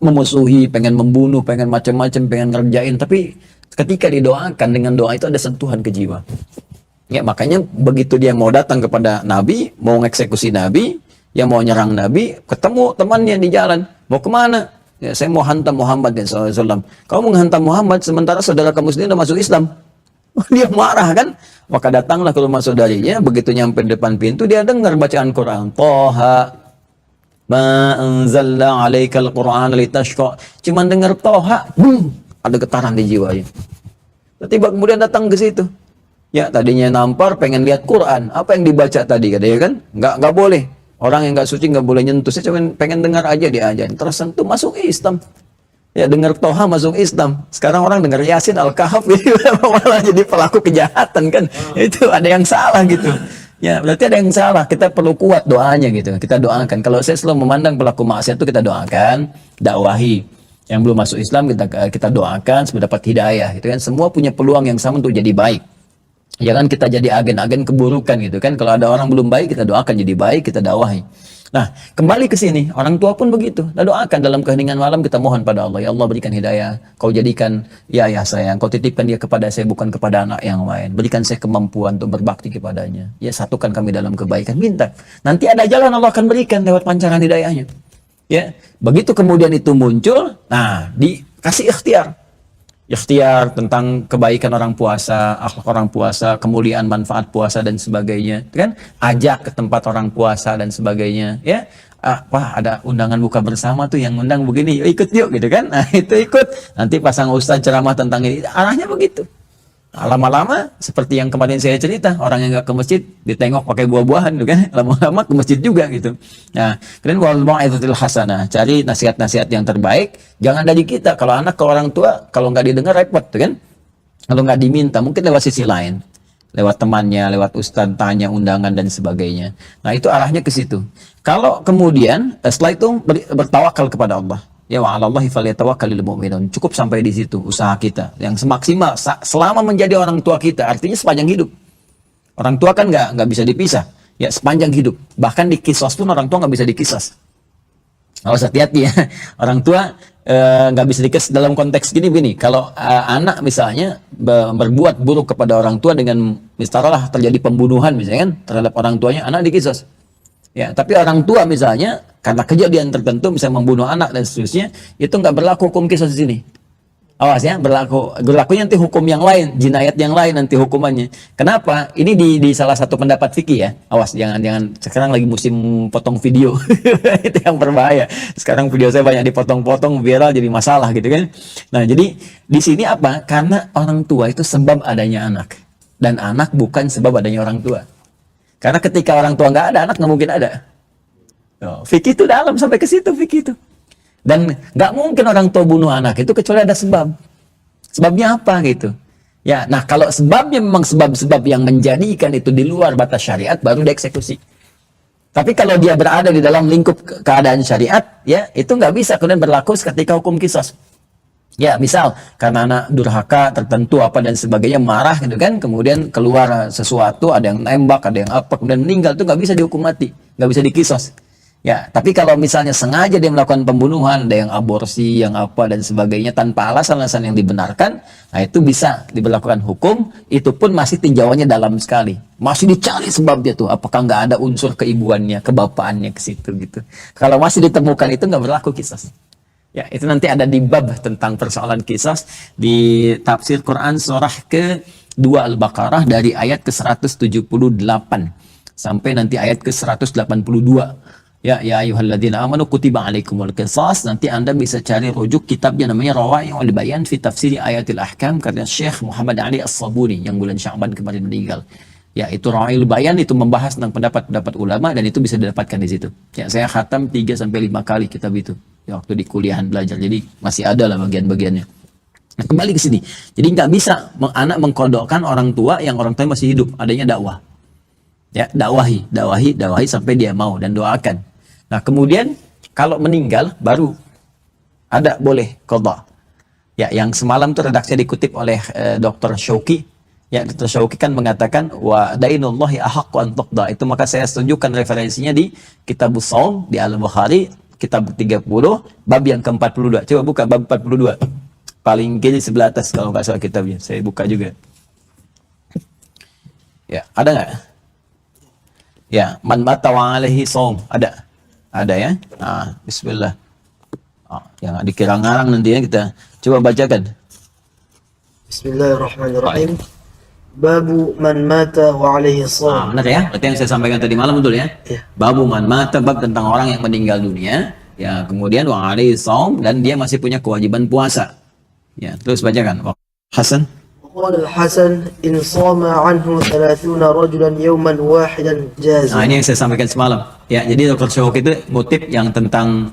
Memusuhi, pengen membunuh, pengen macam-macam, pengen ngerjain. Tapi ketika didoakan dengan doa itu ada sentuhan ke jiwa. Ya, makanya begitu dia mau datang kepada Nabi, mau mengeksekusi Nabi, yang mau nyerang Nabi, ketemu temannya di jalan. Mau kemana? Ya, saya mau hantam Muhammad SAW. Kamu menghantam Muhammad, sementara saudara kamu sendiri sudah masuk Islam. Dia marah kan? Maka datanglah ke rumah saudaranya, begitu nyampe depan pintu, dia dengar bacaan Quran. Toha. Ma anzalna 'alaikal Qur'ana litashqa. Cuman dengar Toha, ada getaran di jiwanya. Tiba kemudian datang ke situ. Ya, tadinya nampar pengen lihat Quran. Apa yang dibaca tadi katanya kan? Enggak boleh. Orang yang enggak suci enggak boleh nyentuh. Saya cuma pengen dengar aja diajarin. Tersentuh masuk Islam. Ya, dengar Toha masuk Islam. Sekarang orang dengar Yasin Al-Kahf malah jadi pelaku kejahatan kan. Itu ada yang salah gitu. Ya, berarti ada yang salah. Kita perlu kuat doanya gitu. Kita doakan. Kalau saya selalu memandang pelaku maksiat itu kita doakan, dakwahi. Yang belum masuk Islam kita doakan supaya dapat hidayah gitu kan. Semua punya peluang yang sama untuk jadi baik. Jangan kita jadi agen-agen keburukan gitu kan. Kalau ada orang belum baik, kita doakan jadi baik, kita dakwahi. Nah, kembali ke sini, orang tua pun begitu. Nah, doakan dalam keheningan malam, kita mohon pada Allah, ya Allah berikan hidayah, kau jadikan ya ayah saya, kau titipkan dia kepada saya, bukan kepada anak yang lain. Berikan saya kemampuan untuk berbakti kepadanya. Ya, satukan kami dalam kebaikan. Minta. Nanti ada jalan Allah akan berikan lewat pancaran hidayahnya. Ya, begitu kemudian itu muncul, nah, dikasih ikhtiar. Ikhtiar tentang kebaikan orang puasa, akhlak orang puasa, kemuliaan manfaat puasa dan sebagainya, kan? Ajak ke tempat orang puasa dan sebagainya, ya. Wah, ada undangan buka bersama tuh yang undang begini, yuk ikut yuk gitu kan. Nah, itu ikut. Nanti pasang ustaz ceramah tentang ini, arahnya begitu. Nah, lama-lama seperti yang kemarin saya cerita, orang yang nggak ke masjid ditengok pakai buah-buahan gitu kan, lama-lama ke masjid juga gitu. Nah, kemudian wal mau'izatil hasanah, cari nasihat-nasihat yang terbaik, jangan dari kita. Kalau anak ke orang tua, kalau nggak didengar repot tuh kan. Kalau nggak diminta, mungkin lewat sisi lain, lewat temannya, lewat ustaz tanya undangan dan sebagainya. Nah, itu arahnya ke situ. Kalau kemudian setelah itu bertawakal kepada Allah. Ya, wa 'alallahi falyatawakkalul mu'minun. Cukup sampai di situ usaha kita yang semaksimal selama menjadi orang tua kita, artinya sepanjang hidup. Orang tua kan nggak bisa dipisah. Ya, sepanjang hidup. Bahkan di kisos pun orang tua nggak bisa dikisas. Harus hati-hati ya. Orang tua nggak bisa dikisas dalam konteks gini. Kalau anak misalnya berbuat buruk kepada orang tua dengan misalnya terjadi pembunuhan misalnya kan terhadap orang tuanya, anak dikisas. Ya, tapi orang tua misalnya karena kejadian tertentu misalnya membunuh anak dan seterusnya, itu nggak berlaku hukum kisah di sini. Awas ya, berlakunya nanti hukum yang lain, jinayat yang lain nanti hukumannya. Kenapa? Ini di salah satu pendapat fikih ya. Awas, jangan sekarang lagi musim potong video. Itu yang berbahaya. Sekarang video saya banyak dipotong-potong, viral jadi masalah gitu kan. Nah, jadi di sini apa? Karena orang tua itu sebab adanya anak, dan anak bukan sebab adanya orang tua. Karena ketika orang tua nggak ada, anak nggak mungkin ada. Fikih itu dalam sampai ke situ fikih itu. Dan nggak mungkin orang tua bunuh anak itu kecuali ada sebab. Sebabnya apa gitu? Ya, nah kalau sebabnya memang sebab-sebab yang menjadikan itu di luar batas syariat, baru dieksekusi. Tapi kalau dia berada di dalam lingkup keadaan syariat, ya itu nggak bisa kemudian berlaku ketika hukum qisas. Ya, misal karena anak durhaka tertentu apa dan sebagainya, marah gitu kan, kemudian keluar sesuatu, ada yang nembak, ada yang apa, kemudian meninggal, itu nggak bisa dihukum mati, nggak bisa dikisos. Ya, tapi kalau misalnya sengaja dia melakukan pembunuhan, ada yang aborsi, yang apa dan sebagainya tanpa alasan-alasan yang dibenarkan, nah itu bisa diberlakukan hukum, itu pun masih tinjauannya dalam sekali. Masih dicari sebabnya tuh, apakah nggak ada unsur keibuannya, kebapaannya ke situ gitu. Kalau masih ditemukan itu nggak berlaku kisas. Ya, itu nanti ada di bab tentang persoalan kisas di tafsir Quran surah ke-2 Al-Baqarah dari ayat ke-178 sampai nanti ayat ke-182. Ya ayyuhalladzina amanu kutiba alaikumul qisas. Nanti Anda bisa cari rujuk kitabnya namanya Rawai'ul Bayan fi Tafsiri Ayatil Ahkam karya Syekh Muhammad Ali As-Sabuni yang bulan Sya'ban kemarin meninggal. Ya, itu Rawai'ul Bayan itu membahas tentang pendapat-pendapat ulama dan itu bisa didapatkan di situ. Ya, saya khatam 3 sampai 5 kali kitab itu. Ya, waktu di kuliahan belajar. Jadi masih ada lah bagian-bagiannya. Nah, kembali ke sini. Jadi nggak bisa anak mengkodokkan orang tua yang orang tua masih hidup. Adanya dakwah. Ya, dakwahi sampai dia mau dan doakan. Nah, kemudian kalau meninggal baru ada boleh qadha. Ya, yang semalam tuh redaksinya dikutip oleh Dr. Syauqi. Ya, Dr. Syauqi kan mengatakan wa dainullahi ahaqqu an tuqda. Itu maka saya tunjukkan referensinya di Kitabus Shaum di Al-Bukhari kitab 30 bab yang ke-42. Coba buka bab 42. Paling kiri sebelah atas kalau nggak salah kitabnya. Saya buka juga. Ya, ada nggak? Ya, man mata wa alaihi shaum. Ada ya. Nah, bismillah. Yang dikira ngarang nanti ya kita coba bacakan. Bismillahirrahmanirrahim. Babu man mata wa alaihi shaum. Benar ya? Berarti yang saya sampaikan tadi malam betul ya? Ya. Babu man mata, bab tentang orang yang meninggal dunia, ya, kemudian wa alaihi shaum dan dia masih punya kewajiban puasa. Ya, terus bacakan. Hasan. Qala al-Hasan in sama anhu 30 rajulan yawman wahidan jaza. Nah, ini yang saya sampaikan semalam. Ya, jadi Dr. Syauqi itu motif yang tentang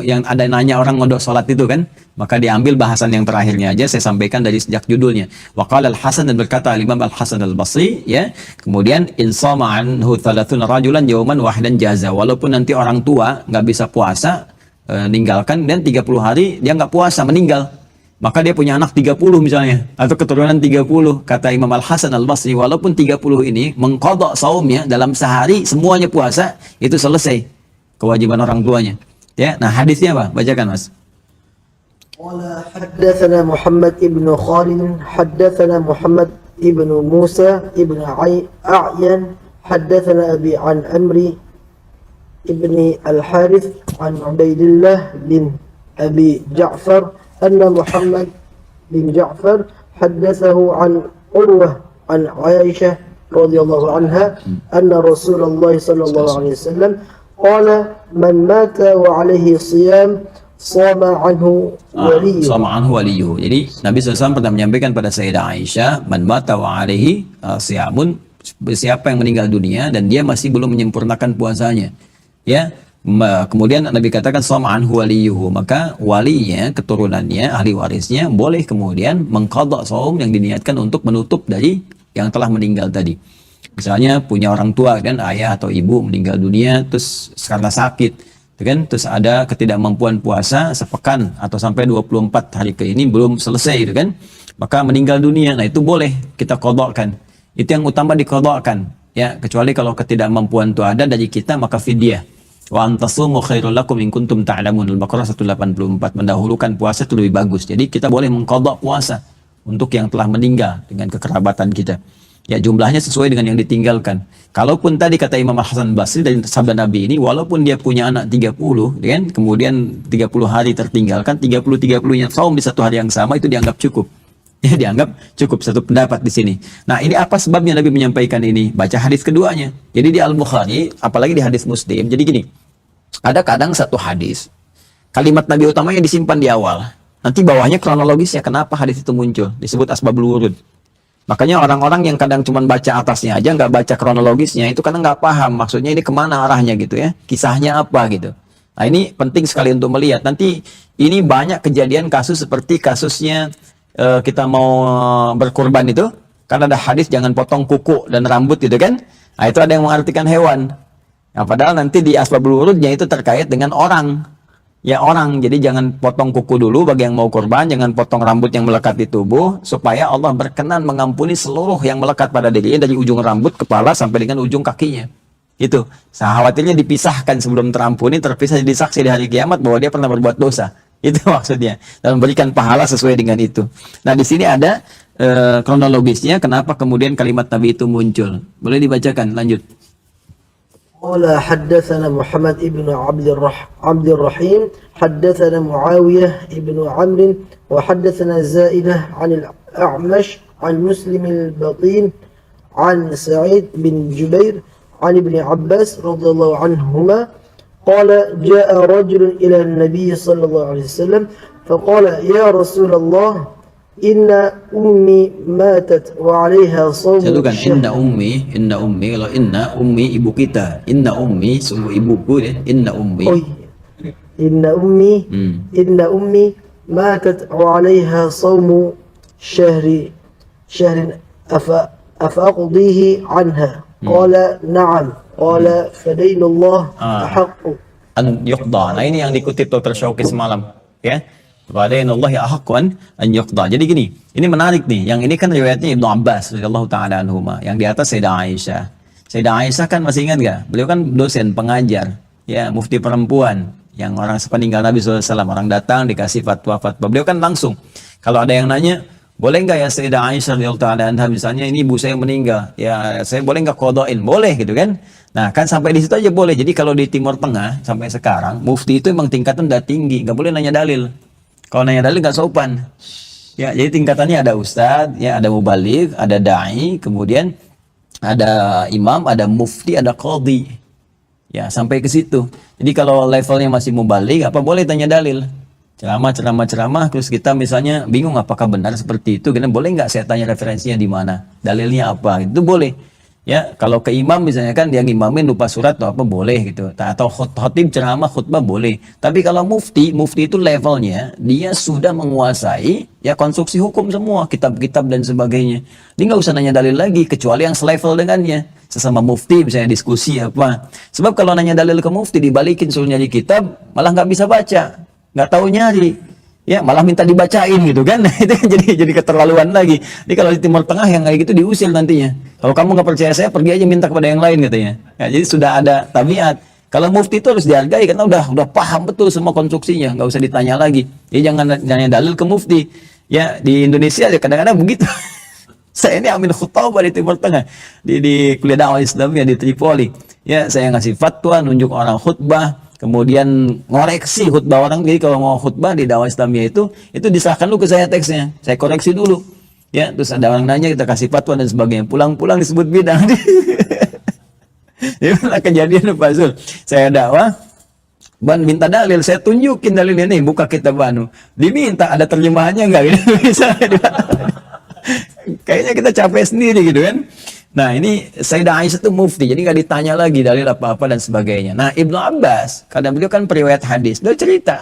yang ada nanya orang ngondok sholat itu kan, maka diambil bahasan yang terakhirnya aja saya sampaikan dari sejak judulnya. Wa qala al-Hasan dan berkata al-Imam Al-Hasan Al-Basri, ya. Kemudian in sama anhu 30 rajulan yawman wahidan jaza. Walaupun nanti orang tua nggak bisa puasa, ninggalkan dan 30 hari dia nggak puasa meninggal. Maka dia punya anak 30 misalnya, atau keturunan 30. Kata Imam Al-Hasan Al-Basri, walaupun 30 ini mengqadha saumnya dalam sehari semuanya puasa, itu selesai kewajiban orang tuanya. Ya, nah hadisnya apa? Bacakan, Mas. Qala haddatsana Muhammad ibn Khalid, haddatsana Muhammad ibn Musa ibn A'yan, haddatsana Abi an Amri ibn Al-Harith an Ubaidillah bin Abi Ja'far أن محمد بن جعفر حدثه عن عروة عن عائشة رضي الله عنها أن رسول الله صلى الله عليه وسلم قال من مات وعليه صيام صام عنه وليه. Sama anhu waliyuhu. Jadi Nabi SAW pernah menyampaikan pada Sayyidah Aisyah, man mata wa alaihi siyamun, siapa yang meninggal dunia dan dia masih belum menyempurnakan puasanya. Ya, kemudian Nabi katakan sama anhu waliyuhu, maka walinya, keturunannya, ahli warisnya boleh kemudian mengqadha shaum yang diniatkan untuk menutup dari yang telah meninggal tadi. Misalnya punya orang tua dan ayah atau ibu meninggal dunia terus karena sakit, kan? Terus ada ketidakmampuan puasa sepekan atau sampai 24 hari ke ini belum selesai, kan? Maka meninggal dunia. Nah, itu boleh kita qadhakan. Itu yang utama diqadhakan, ya, kecuali kalau ketidakmampuan itu ada dari kita maka fidyah. Wa antasumu khairul lakum in kuntum ta'lamun. Al-Baqarah 184, mendahulukan puasa itu lebih bagus. Jadi kita boleh mengqadha puasa untuk yang telah meninggal dengan kekerabatan kita. Ya, jumlahnya sesuai dengan yang ditinggalkan. Kalaupun tadi kata Imam Hasan Basri dari sabda Nabi ini, walaupun dia punya anak 30, kan, kemudian 30 hari tertinggalkan, 30-30-nya saum di satu hari yang sama, itu dianggap cukup. Ya, dianggap cukup, satu pendapat di sini. Nah, ini apa sebabnya Nabi menyampaikan ini? Baca hadis keduanya. Jadi di Al-Bukhari, apalagi di hadis Muslim, jadi gini, ada kadang satu hadis, kalimat Nabi utamanya disimpan di awal. Nanti bawahnya kronologisnya, kenapa hadis itu muncul. Disebut asbabul wurud. Makanya orang-orang yang kadang cuma baca atasnya aja, nggak baca kronologisnya, itu kadang nggak paham. Maksudnya ini kemana arahnya gitu ya. Kisahnya apa gitu. Nah, ini penting sekali untuk melihat. Nanti ini banyak kejadian kasus seperti kasusnya kita mau berkurban itu. Kan ada hadis jangan potong kuku dan rambut gitu kan. Nah, itu ada yang mengartikan hewan. Nah, padahal nanti di asbabul wurudnya itu terkait dengan orang. Ya, orang. Jadi jangan potong kuku dulu bagi yang mau kurban, jangan potong rambut yang melekat di tubuh, supaya Allah berkenan mengampuni seluruh yang melekat pada dirinya dari ujung rambut kepala sampai dengan ujung kakinya. Itu, khawatirnya dipisahkan sebelum terampuni, terpisah jadi saksi di hari kiamat bahwa dia pernah berbuat dosa. Itu maksudnya. Dan memberikan pahala sesuai dengan itu. Nah, di sini ada kronologisnya kenapa kemudian kalimat Nabi itu muncul. Boleh dibacakan, lanjut. قال حدثنا محمد بن عبد الرحيم حدثنا معاوية بن عمرو وحدثنا زائدة عن الأعمش عن مسلم البطين عن سعيد بن جبير عن ابن عباس رضي الله عنهما قال جاء رجل إلى النبي صلى الله عليه وسلم فقال يا رسول الله إن أمي ماتت وعليها صوم Satukan شهر. inna ummi, kalau inna ummi ibu kita, inna ummi sungguh ibuku ya, inna ummi. أي إن أمي ماتت وعليها صوم شهر أفأقضيه عنها قال نعم قال فدين الله أحق An yuqda. Nah, ini yang dikutip Dr. Syauqi semalam, ya. Wa'alainallahi ahqqan an yuqda. Jadi gini, ini menarik nih. Yang ini kan riwayatnya Ibnu Abbas radhiyallahu taala anhuma. Yang di atas Sayyidah Aisyah. Sayyidah Aisyah kan masih ingat gak? Beliau kan dosen, pengajar, ya, mufti perempuan. Yang orang sepeninggal Nabi SAW, orang datang dikasih fatwa-fatwa. Beliau kan langsung. Kalau ada yang nanya, boleh nggak ya Sayyidah Aisyah radhiyallahu taala anha, misalnya ini ibu saya meninggal, ya saya boleh nggak qada'in? Boleh gitu kan? Nah, kan sampai di situ aja boleh. Jadi kalau di Timur Tengah sampai sekarang, mufti itu emang tingkatan udah tinggi, nggak boleh nanya dalil. Kalau nanya dalil nggak sopan. Ya, jadi tingkatannya ada ustadz, ya, ada mubaligh, ada dai, kemudian ada imam, ada mufti, ada qadhi. Ya, sampai ke situ. Jadi kalau levelnya masih mubaligh, apa boleh tanya dalil? Ceramah, terus kita misalnya bingung apakah benar seperti itu, kan boleh nggak saya tanya referensinya di mana, dalilnya apa? Itu boleh. Ya, kalau ke imam misalnya kan dia ngimamin lupa surat atau apa boleh gitu. Atau khotib ceramah khutbah boleh. Tapi kalau mufti itu levelnya dia sudah menguasai ya konstruksi hukum semua, kitab-kitab dan sebagainya. Dia nggak usah nanya dalil lagi kecuali yang selevel dengannya. Sesama mufti misalnya diskusi apa. Sebab kalau nanya dalil ke mufti dibalikin suruh nyari kitab, malah nggak bisa baca, nggak tahu nyari. Ya, malah minta dibacain gitu kan. Itu kan jadi keterlaluan lagi. Jadi kalau di Timur Tengah yang kayak gitu diusir nantinya. Kalau kamu nggak percaya saya, pergi aja minta kepada yang lain katanya. Ya, jadi sudah ada tabiat. Kalau mufti itu harus dihargai karena udah paham betul semua konstruksinya, nggak usah ditanya lagi. Jadi jangan nanya dalil ke mufti. Ya, di Indonesia ya kadang-kadang begitu. Saya ini Amin Khutbah di Timur Tengah, di kuliah dakwah Islamiyah di Tripoli. Ya, saya ngasih fatwa, nunjuk orang khutbah, kemudian ngoreksi khutbah orang. Jadi kalau mau khutbah di dakwah Islamiyah itu diserahkan dulu ke saya teksnya, saya koreksi dulu. Ya, terus ada orang nanya, kita kasih fatwa dan sebagainya. Pulang-pulang disebut bid'ah. Ini pernah kejadian Pak Zul. Saya dakwah, Ban minta dalil, saya tunjukin dalil ini, buka kitab Banu. Diminta ada terjemahannya enggak gitu. Kayaknya kita capek sendiri gitu kan. Nah, ini Sayyidah Aisyah itu mufti, jadi nggak ditanya lagi dalil apa-apa dan sebagainya. Nah, Ibnu Abbas, kadang beliau kan periwayat hadis, beliau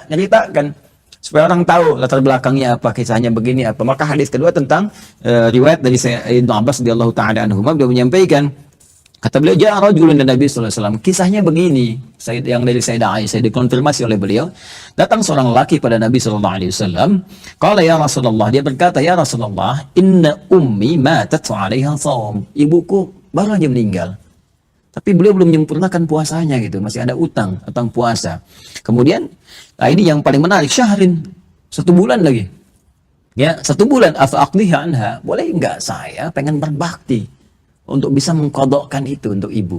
nyeritakan supaya orang tahu latar belakangnya apa, kisahnya begini apa. Maka hadis kedua tentang riwayat dari Ibnu Abbas radhiyallahu taala anhu, beliau menyampaikan, kata beliau, ja'a rajulun dan Nabi sallallahu alaihi wasallam. Kisahnya begini, yang dari Sayyidah Aisyah dikonfirmasi oleh beliau. Datang seorang laki pada Nabi sallallahu alaihi wasallam. Qala ya Rasulullah, dia berkata, ya Rasulullah, inna ummi matat wa 'alaiha shaum. Ibuku baru aja meninggal. Tapi beliau belum menyempurnakan puasanya gitu, masih ada utang puasa. Kemudian, nah ini yang paling menarik, syahrin, 1 bulan lagi. Ya, 1 bulan, afa aqdiha anha. Boleh enggak saya pengen berbakti untuk bisa mengkodokkan itu untuk ibu.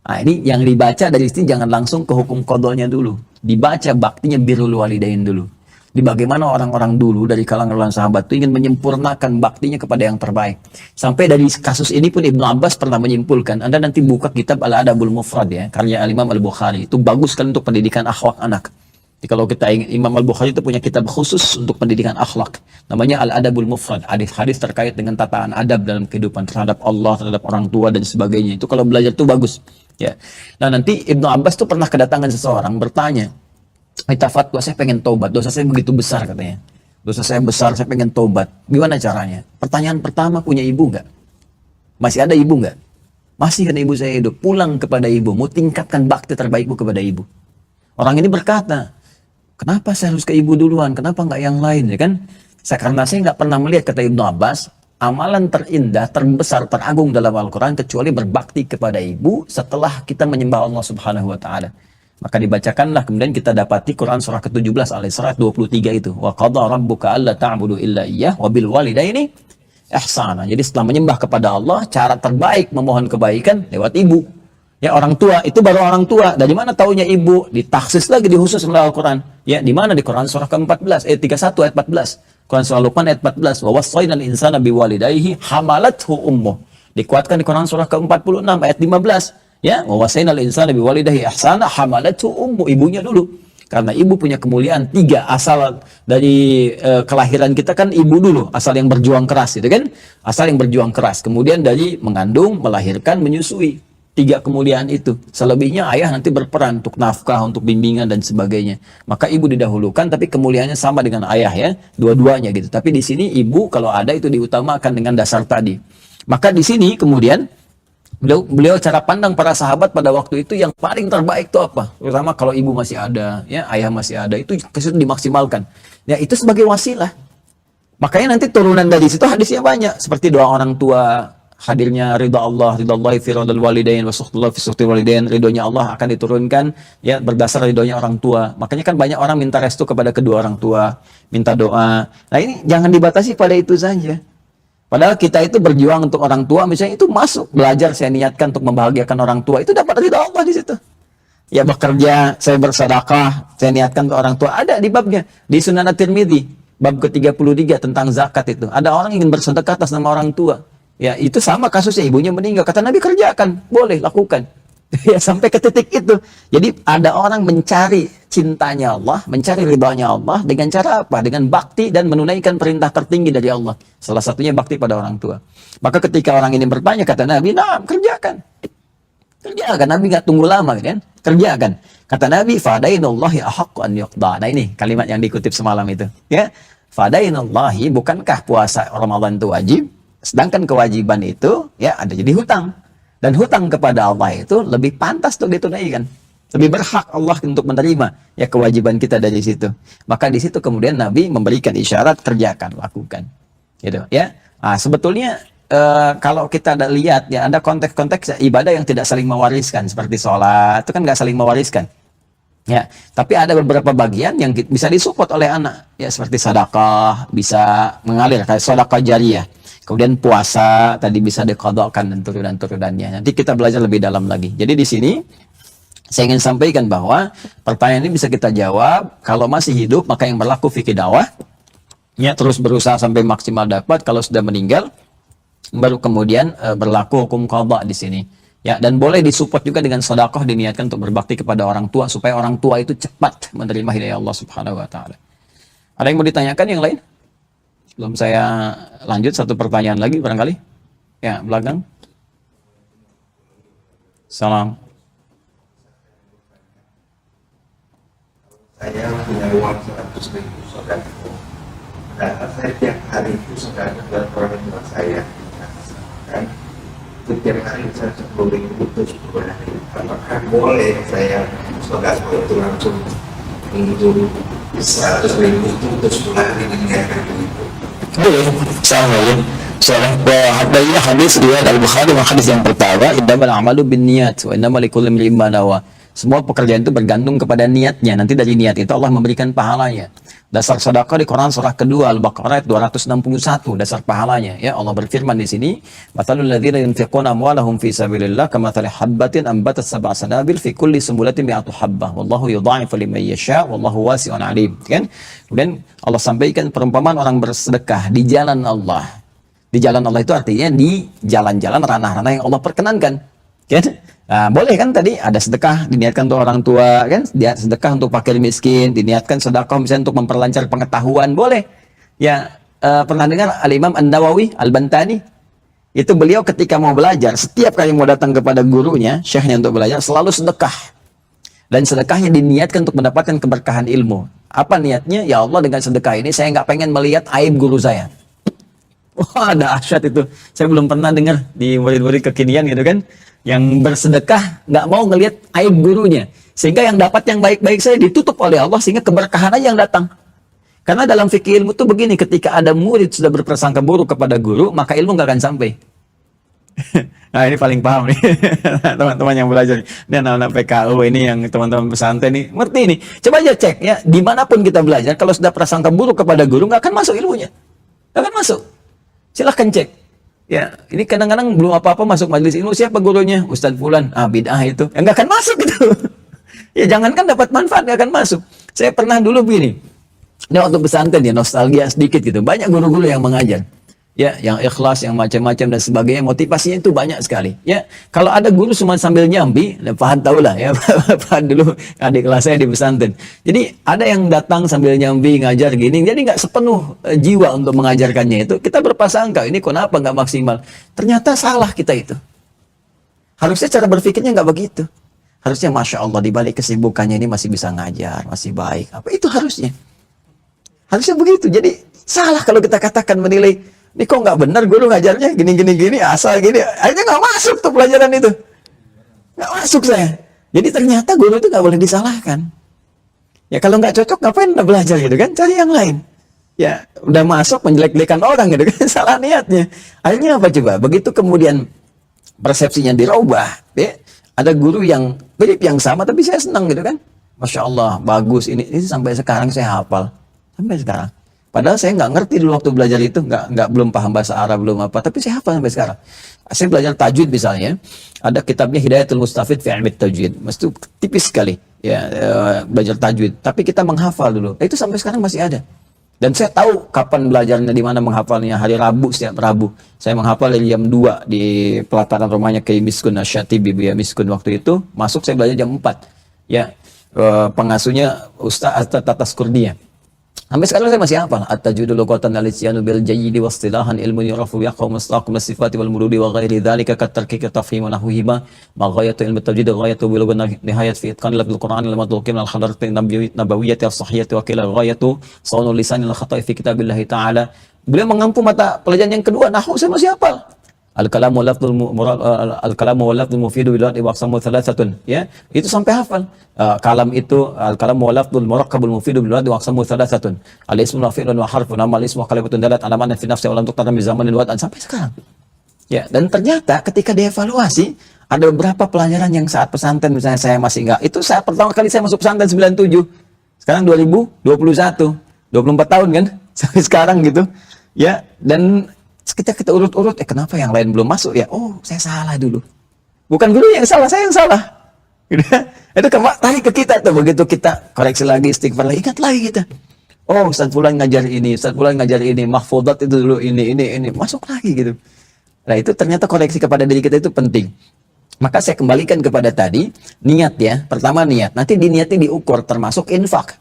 Nah, ini yang dibaca dari sini jangan langsung ke hukum kodoknya dulu. Dibaca baktinya birrul walidain dulu. Di bagaimana orang-orang dulu dari kalangan sahabat itu ingin menyempurnakan baktinya kepada yang terbaik. Sampai dari kasus ini pun Ibnu Abbas pernah menyimpulkan. Anda nanti buka kitab Al-Adabul Mufrad ya, karya Al-Imam Al-Bukhari. Itu bagus sekali untuk pendidikan akhlak anak. Jadi kalau kita ingin, Imam Al-Bukhari itu punya kitab khusus untuk pendidikan akhlak. Namanya Al-Adabul Mufrad. Hadis-hadis terkait dengan tataan adab dalam kehidupan terhadap Allah, terhadap orang tua dan sebagainya. Itu kalau belajar itu bagus. Ya. Nah, nanti Ibnu Abbas tuh pernah kedatangan seseorang bertanya, minta fatwa, saya pengen tobat, dosa saya begitu besar katanya. Dosa saya besar, saya pengen tobat. Gimana caranya? Pertanyaan pertama, punya ibu nggak? Masih ada ibu nggak? Masih kan ibu saya hidup. Pulang kepada ibu, mau tingkatkan bakti terbaikmu kepada ibu. Orang ini berkata, kenapa saya harus ke ibu duluan? Kenapa nggak yang lain? Ya kan? Karena saya nggak pernah melihat, kata Ibnu Abbas, amalan terindah, terbesar, teragung dalam Al-Quran kecuali berbakti kepada ibu setelah kita menyembah Allah Subhanahu wa Ta'ala. Maka dibacakanlah, kemudian kita dapati Quran surah ke-17 Al-Isra 23 itu. Wa qadha rabbuka alla ta'budu illa iyyah wa bil walidaini ihsana. Jadi setelah menyembah kepada Allah, cara terbaik memohon kebaikan lewat ibu. Ya, orang tua itu baru orang tua. Dari mana taunya ibu? Ditaksis lagi, dikhusus oleh Al-Quran. Ya, di mana? Di Quran surah ke-14 ayat 31 ayat 14. Quran surah Luqman ayat 14. Wa wassaynal insana biwalidayhi hamalathu ummuh. Dikuatkan di Quran surah ke-46 ayat 15. Ya, wa wassaynal insana biwalidayhi ihsana hamalathu ummuh. Ibunya dulu. Karena ibu punya kemuliaan 3. Asal dari kelahiran kita kan ibu dulu, asal yang berjuang keras itu kan. Asal yang berjuang keras. Kemudian dari mengandung, melahirkan, menyusui. 3 kemuliaan itu. Selebihnya ayah nanti berperan untuk nafkah, untuk bimbingan dan sebagainya. Maka ibu didahulukan, tapi kemuliaannya sama dengan ayah ya, dua-duanya gitu. Tapi di sini ibu kalau ada itu diutamakan dengan dasar tadi. Maka di sini kemudian beliau cara pandang para sahabat pada waktu itu yang paling terbaik itu apa? Terutama kalau ibu masih ada, ya ayah masih ada, itu dimaksimalkan. Ya itu sebagai wasilah. Makanya nanti turunan dari situ hadisnya banyak, seperti doa orang tua, hadirnya ridha Allah fi ridhal walidain wa sukhtillah fi sukhtil walidain, ridhonya Allah akan diturunkan ya berdasar ridhonya orang tua. Makanya kan banyak orang minta restu kepada kedua orang tua, minta doa. Nah ini jangan dibatasi pada itu saja. Padahal kita itu berjuang untuk orang tua, misalnya itu masuk belajar, saya niatkan untuk membahagiakan orang tua, itu dapat ridha Allah di situ. Ya bekerja, saya bersedekah, saya niatkan untuk orang tua, ada di babnya di Sunan At-Tirmidzi bab ke-33 tentang zakat itu. Ada orang ingin bersedekah atas nama orang tua. Ya, itu sama kasusnya, ibunya meninggal. Kata Nabi, kerjakan, boleh, lakukan. Ya, sampai ke titik itu. Jadi, ada orang mencari cintanya Allah, mencari ridhanya Allah, dengan cara apa? Dengan bakti dan menunaikan perintah tertinggi dari Allah. Salah satunya bakti pada orang tua. Maka ketika orang ini bertanya, kata Nabi, nah, kerjakan. Kerjakan, Nabi nggak tunggu lama, kan? Kerjakan. Kata Nabi, fadainullahi ahaqqu an yuqda. Nah, ini kalimat yang dikutip semalam itu. Ya, fadainullahi, bukankah puasa Ramadan itu wajib? Sedangkan kewajiban itu ya ada jadi hutang. Dan hutang kepada Allah itu lebih pantas untuk ditunaikan. Lebih berhak Allah untuk menerima ya kewajiban kita dari situ. Maka di situ kemudian Nabi memberikan isyarat, kerjakan, lakukan. Gitu ya. Nah, sebetulnya kalau kita lihat ya ada konteks-konteks ibadah yang tidak saling mewariskan, seperti sholat itu kan nggak saling mewariskan. Ya, tapi ada beberapa bagian yang bisa disupport oleh anak ya, seperti sedekah bisa mengalir kayak sedekah jariyah. Kemudian puasa tadi bisa diqadhakan dan turunan-turunannya. Nanti kita belajar lebih dalam lagi. Jadi di sini saya ingin sampaikan bahwa pertanyaan ini bisa kita jawab kalau masih hidup, maka yang berlaku fikih dakwah ya terus berusaha sampai maksimal dapat. Kalau sudah meninggal baru kemudian berlaku hukum qadha di sini. Ya, dan boleh disupport juga dengan sedekah, diniatkan untuk berbakti kepada orang tua supaya orang tua itu cepat menerima hidayah Allah Subhanahu wa taala. Ada yang mau ditanyakan yang lain? Sebelum saya lanjut, satu pertanyaan lagi barangkali. Ya, belakang. Salam. Saya punya uang 100.000 saudara. Dan saya tiap hari itu saudara buat orang tua saya. Kan setiap hari saya 10.000 itu 10 hari. Apakah boleh saya saudara itu langsung mengunjungi 100.000 itu untuk 10 hari meninggalkan itu? Boleh, boleh. Soalnya hadisnya hadis riwayat Al-Bukhari, hadis yang pertama, innamal a'malu binniyat wa innamal likulli imrin ma nawa. Semua pekerjaan itu bergantung kepada niatnya. Nanti dari niat itu Allah memberikan pahalanya. Dasar sedekah di Quran surah kedua Al-Baqarah ayat 261, dasar pahalanya. Ya, Allah berfirman di sini, "Matsalul ladzina yunfiquna amwalahum fi sabilillah kamathali habbatin ambatat sab'a sanabil fi kulli sumbulatin mi'atu habbah. Wallahu yudha'ifu liman yasha' wallahu wasi'un 'alim." Kan? Kemudian Allah sampaikan perumpamaan orang bersedekah di jalan Allah. Di jalan Allah itu artinya di jalan-jalan ranah-ranah yang Allah perkenankan. Kan? Nah, boleh kan tadi ada sedekah diniatkan untuk orang tua kan, dia sedekah untuk fakir miskin, diniatkan sedekah misalnya untuk memperlancar pengetahuan, boleh. Ya, pernah dengar Al-Imam An-Nawawi Al-Bantani? Itu beliau ketika mau belajar, setiap kali mau datang kepada gurunya, syekhnya untuk belajar, selalu sedekah. Dan sedekahnya diniatkan untuk mendapatkan keberkahan ilmu. Apa niatnya? Ya Allah, dengan sedekah ini saya nggak pengen melihat aib guru saya. Wah, ada dahsyat itu. Saya belum pernah dengar di murid-murid kekinian gitu kan, yang bersedekah nggak mau ngelihat aib gurunya, sehingga yang dapat yang baik-baik saya ditutup oleh Allah, sehingga keberkahan aja yang datang. Karena dalam fikih ilmu tuh begini, ketika ada murid sudah berprasangka buruk kepada guru, maka ilmu nggak akan sampai. Nah ini paling paham nih teman-teman yang belajar. Ini anak-anak PKU ini yang teman-teman pesantren nih ngerti ini. Coba aja cek ya, dimanapun kita belajar, kalau sudah prasangka buruk kepada guru nggak akan masuk ilmunya, nggak akan masuk. Silahkan cek. Ya, ini kadang-kadang belum apa-apa masuk majelis ilmu, siapa gurunya? Ustadz Fulan, bid'ah itu, ya, nggak akan masuk gitu. Ya jangankan dapat manfaat, nggak akan masuk. Saya pernah dulu begini, ini waktu pesantren ya, nostalgia sedikit gitu, banyak guru-guru yang mengajar. Ya, yang ikhlas, yang macam-macam dan sebagainya, motivasinya itu banyak sekali. Ya, kalau ada guru cuma sambil nyambi, Fahad tahu lah ya, Fahad dulu adik kelas saya di pesantren. Jadi ada yang datang sambil nyambi ngajar gini, jadi nggak sepenuh jiwa untuk mengajarkannya itu. Kita berprasangka ini kenapa nggak maksimal? Ternyata salah kita itu. Harusnya cara berpikirnya nggak begitu. Harusnya masya Allah di balik kesibukannya ini masih bisa ngajar, masih baik. Apa itu harusnya? Harusnya begitu. Jadi salah kalau kita katakan menilai. Ini kok nggak benar guru ngajarnya gini asal gini, akhirnya nggak masuk tuh pelajaran itu, nggak masuk saya. Jadi ternyata guru itu nggak boleh disalahkan. Ya kalau nggak cocok ngapain udah belajar gitu kan, cari yang lain. Ya udah masuk menjelek-jelekan orang gitu kan, salah niatnya. Akhirnya apa coba? Begitu kemudian persepsinya dirubah, ya, ada guru yang mirip yang sama tapi saya senang gitu kan, masya Allah bagus ini sampai sekarang saya hafal sampai sekarang. Padahal saya nggak ngerti dulu waktu belajar itu, belum paham bahasa Arab, belum apa, tapi saya hafal sampai sekarang. Saya belajar tajwid misalnya, ada kitabnya Hidayatul Mustafid fi Ilmi Tajwid, itu tipis sekali, ya belajar tajwid. Tapi kita menghafal dulu, itu sampai sekarang masih ada. Dan saya tahu kapan belajarnya, di mana menghafalnya, hari Rabu, setiap Rabu. Saya menghafal dari jam 2 di pelataran rumahnya Kiai Miskun Asyatibi, Buya Miskun waktu itu, masuk saya belajar jam 4. Ya, pengasuhnya Ustaz Tatas Kurnia. Sampai sekarang saya masih hafal at-tajwidul lughatan al-isyanu bil jayyid wa istilahan ilmun yurafu yaqaw mustaqim as-sifati wal murudi wa ghairi dhalika kat tarkik tafhim wa nahwihima ma ghayatu ilmu at-tajwid ghayatu bilughan nihayat fi itqan al Qur'an al madluqin al hadarat nabawiyyah as-sahihah wa qila ghayatu sawnul lisan al khata' fi kitabillah ta'ala. Beliau mengampu mata pelajaran yang kedua, nahwu saya masih hafal. Al-kalamu wal lafdul mufidu bil wadi wa aqsamu thalathatun, ya itu sampai hafal. Kalam itu al-kalamu wal lafdul murakkabul mufidu bil wadi wa aqsamu thalathatun, al-ismu wa fi'lun wa harfun, nama al-ismu kalimatun dalat ala ma'na fi nafsi wa lam tuqtar min zamanil wad, sampai sekarang. Ya, dan ternyata ketika dievaluasi ada beberapa pelajaran yang saat pesantren misalnya saya masih enggak, itu saat pertama kali saya masuk pesantren 97, sekarang 2021, 24 tahun kan sampai sekarang gitu ya. Dan kita urut-urut, kenapa yang lain belum masuk ya? Oh, saya salah dulu. Bukan guru yang salah, saya yang salah. Itu tarik ke kita tuh, begitu kita koreksi lagi, istighfar lagi, ingat lagi kita. Oh, Ustaz Fulan ngajar ini, Ustaz Fulan ngajar ini, mahfudat itu dulu ini, masuk lagi gitu. Nah, itu ternyata koreksi kepada diri kita itu penting. Maka saya kembalikan kepada tadi, niat ya. Pertama niat, nanti diniati diukur termasuk infak.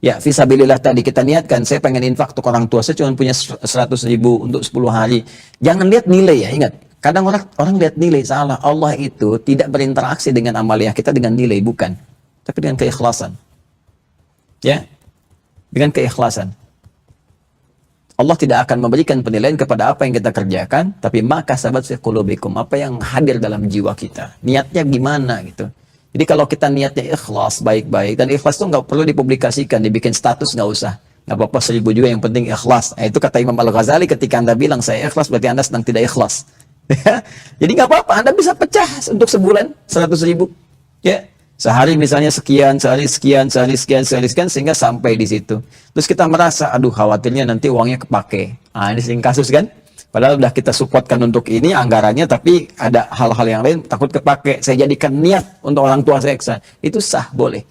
Ya, fisabilillah tadi kita niatkan, saya pengen infak untuk orang tua, saya cuma punya 100.000 untuk 10 hari. Jangan lihat nilai ya, ingat. Kadang orang lihat nilai, salah. Allah itu tidak berinteraksi dengan amaliah kita dengan nilai, bukan. Tapi dengan keikhlasan. Ya, dengan keikhlasan. Allah tidak akan memberikan penilaian kepada apa yang kita kerjakan, tapi maka sahabat fi qulubikum, apa yang hadir dalam jiwa kita. Niatnya gimana gitu. Jadi kalau kita niatnya ikhlas, baik-baik, dan ikhlas itu nggak perlu dipublikasikan, dibikin status nggak usah. Nggak apa-apa 1000 juga, yang penting ikhlas. Nah, itu kata Imam Al-Ghazali, ketika Anda bilang saya ikhlas, berarti Anda sedang tidak ikhlas. Jadi nggak apa-apa, Anda bisa pecah untuk sebulan 100.000. Ya, sehari misalnya sekian, sehari sekian, sehingga sampai di situ. Terus kita merasa, aduh khawatirnya nanti uangnya kepake. Nah, ini sering kasus kan? Padahal udah kita supportkan untuk ini anggarannya, tapi ada hal-hal yang lain takut kepake. Saya jadikan niat untuk orang tua saya eksa. Itu sah, boleh.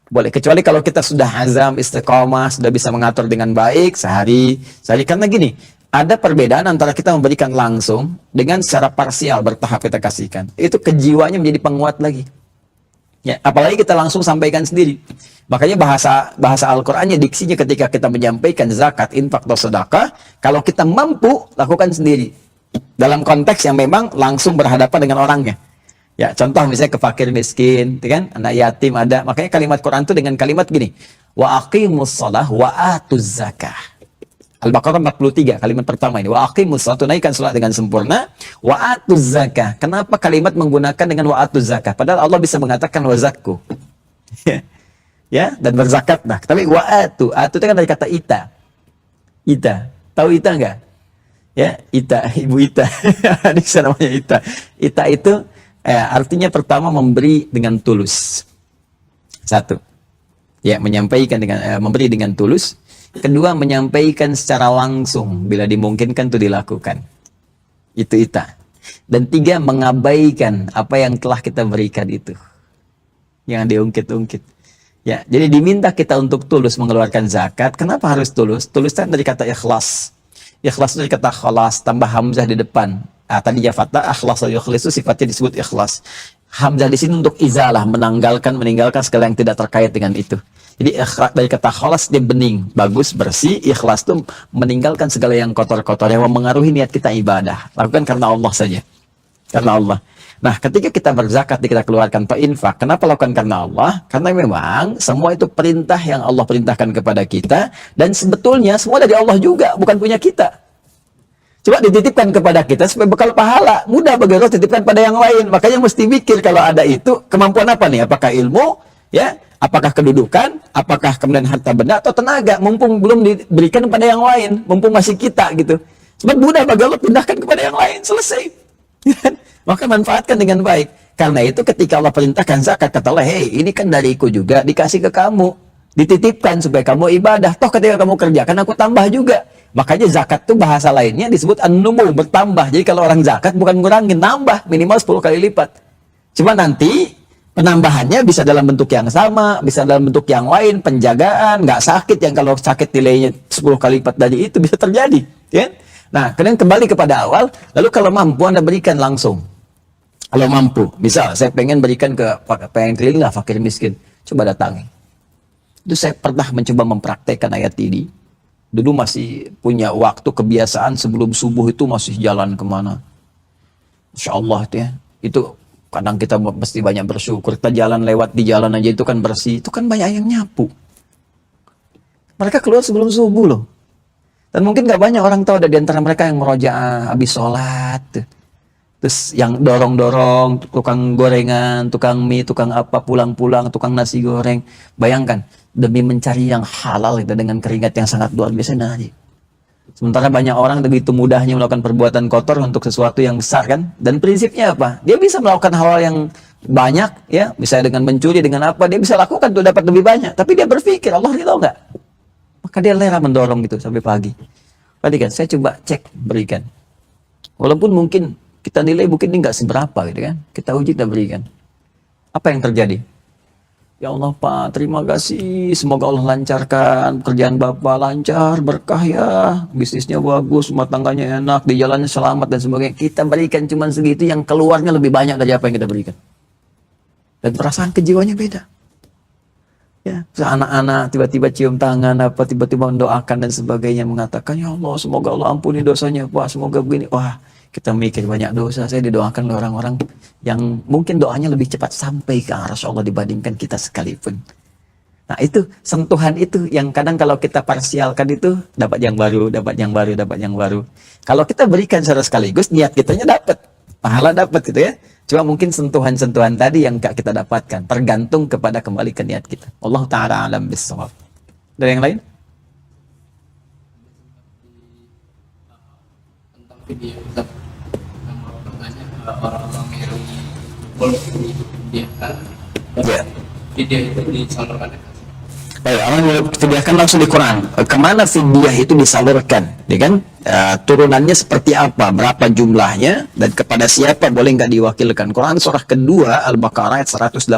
Boleh, kecuali kalau kita sudah azam, istiqomah, sudah bisa mengatur dengan baik, sehari. Karena gini, ada perbedaan antara kita memberikan langsung dengan secara parsial, bertahap kita kasihkan. Itu kejiwaannya menjadi penguat lagi. Ya, apalagi kita langsung sampaikan sendiri. Makanya bahasa Al-Qur'annya, diksinya ketika kita menyampaikan zakat, infak atau sedekah, kalau kita mampu lakukan sendiri. Dalam konteks yang memang langsung berhadapan dengan orangnya. Ya, contoh misalnya ke fakir miskin, kan? Anak yatim ada. Makanya kalimat Quran itu dengan kalimat gini, wa aqimus shalah wa atuz zakah. Al-Baqarah 43, kalimat pertama ini. Wa aqimus shalah, tunaikan salat dengan sempurna. Wa atuz zakah. Kenapa kalimat menggunakan dengan wa atuz zakah? Padahal Allah bisa mengatakan wa zakku. ya, dan berzakat. Nah, tapi atu itu kan dari kata ita, tahu ita enggak? Ya, ita, ibu ita, adik saya namanya ita. Ita itu artinya pertama memberi dengan tulus, satu, ya, menyampaikan dengan memberi dengan tulus. Kedua, menyampaikan secara langsung bila dimungkinkan itu dilakukan, itu ita. Dan tiga, mengabaikan apa yang telah kita berikan itu, yang diungkit-ungkit. Ya, jadi diminta kita untuk tulus mengeluarkan zakat. Kenapa harus tulus? Tulus kan dari kata ikhlas. Ikhlas itu dari kata khalas, tambah hamzah di depan. Tadi ya fatah, akhlas atau ikhlas itu sifatnya disebut ikhlas. Hamzah di sini untuk izalah, meninggalkan segala yang tidak terkait dengan itu. Jadi dari kata khalas dia bening, bagus, bersih. Ikhlas itu meninggalkan segala yang kotor-kotor yang memengaruhi niat kita ibadah. Lakukan karena Allah saja. Karena Allah. Nah, ketika kita berzakat, kita keluarkan atau infak, kenapa lakukan karena Allah? Karena memang semua itu perintah yang Allah perintahkan kepada kita, dan sebetulnya semua dari Allah juga, bukan punya kita. Coba dititipkan kepada kita supaya bekal pahala. Mudah bagi Allah titipkan pada yang lain. Makanya mesti mikir kalau ada itu, kemampuan apa nih? Apakah ilmu, ya? Apakah kedudukan, apakah kemudian harta benda atau tenaga, mumpung belum diberikan kepada yang lain, mumpung masih kita gitu. Sebab mudah bagi Allah pindahkan kepada yang lain, selesai. Maka manfaatkan dengan baik. Karena itu ketika Allah perintahkan zakat, kata Allah, hei, ini kan dariku juga, dikasih ke kamu, dititipkan supaya kamu ibadah. Toh ketika kamu kerjakan, aku tambah juga. Makanya zakat itu bahasa lainnya disebut an-numu, bertambah. Jadi kalau orang zakat bukan ngurangin, nambah minimal 10 kali lipat. Cuma nanti penambahannya bisa dalam bentuk yang sama, bisa dalam bentuk yang lain, penjagaan, nggak sakit, yang kalau sakit nilainya 10 kali lipat dari itu bisa terjadi. Ya? Nah, kemudian kembali kepada awal, lalu kalau mampu Anda berikan langsung. Kalau mampu, misal saya pengen berikan ke pengen keliling lah fakir miskin, coba datangi. Itu saya pernah mencoba mempraktekkan ayat ini. Dulu masih punya waktu kebiasaan sebelum subuh itu masih jalan kemana. Insya Allah itu ya, itu kadang kita mesti banyak bersyukur. Kita jalan lewat di jalan aja itu kan bersih, itu kan banyak yang nyapu. Mereka keluar sebelum subuh loh. Dan mungkin gak banyak orang tahu ada di antara mereka yang merojaah habis sholat. Terus yang dorong-dorong, tukang gorengan, tukang mie, tukang apa, pulang-pulang, tukang nasi goreng. Bayangkan, demi mencari yang halal itu dengan keringat yang sangat luar biasa. Nah, sementara banyak orang begitu mudahnya melakukan perbuatan kotor untuk sesuatu yang besar kan. Dan prinsipnya apa? Dia bisa melakukan hal yang banyak, ya, misalnya dengan mencuri, dengan apa, dia bisa lakukan untuk dapat lebih banyak. Tapi dia berpikir, Allah ridho nggak? Maka dia rela mendorong gitu sampai pagi. Tadi kan, saya coba cek, berikan. Walaupun mungkin kita nilai mungkin ini nggak seberapa gitu kan. Kita uji, kita berikan. Apa yang terjadi? Ya Allah Pak, terima kasih. Semoga Allah lancarkan. Pekerjaan Bapak lancar, berkah ya. Bisnisnya bagus, rumah tangganya enak, di jalannya selamat dan sebagainya. Kita berikan cuma segitu, yang keluarnya lebih banyak dari apa yang kita berikan. Dan perasaan kejiwaannya beda. Ya, anak-anak tiba-tiba cium tangan, apa tiba-tiba mendoakan dan sebagainya, mengatakan, ya Allah, semoga Allah ampuni dosanya Pak, semoga begini. Wah, kita mikir banyak dosa. Saya didoakan oleh orang-orang yang mungkin doanya lebih cepat sampai ke arasy Allah dibandingkan kita sekalipun. Nah, itu sentuhan itu yang kadang kalau kita parsialkan itu dapat yang baru, dapat yang baru, dapat yang baru. Kalau kita berikan secara sekaligus, niat kitanya dapat, pahala dapat gitu ya. Cuma mungkin sentuhan-sentuhan tadi yang gak kita dapatkan, tergantung kepada kembali ke niat kita. Allah Ta'ala alam bissawab. Ada yang lain? Tentang video Ustaz, nama pertanyaan orang-orang yang memvideokan video itu disalurkan. Baik, orang fidyahkan langsung di Quran. Kemana fidyah itu disalurkan, ya kan? Turunannya seperti apa, berapa jumlahnya, dan kepada siapa boleh nggak diwakilkan. Quran surah kedua Al-Baqarah ayat 184,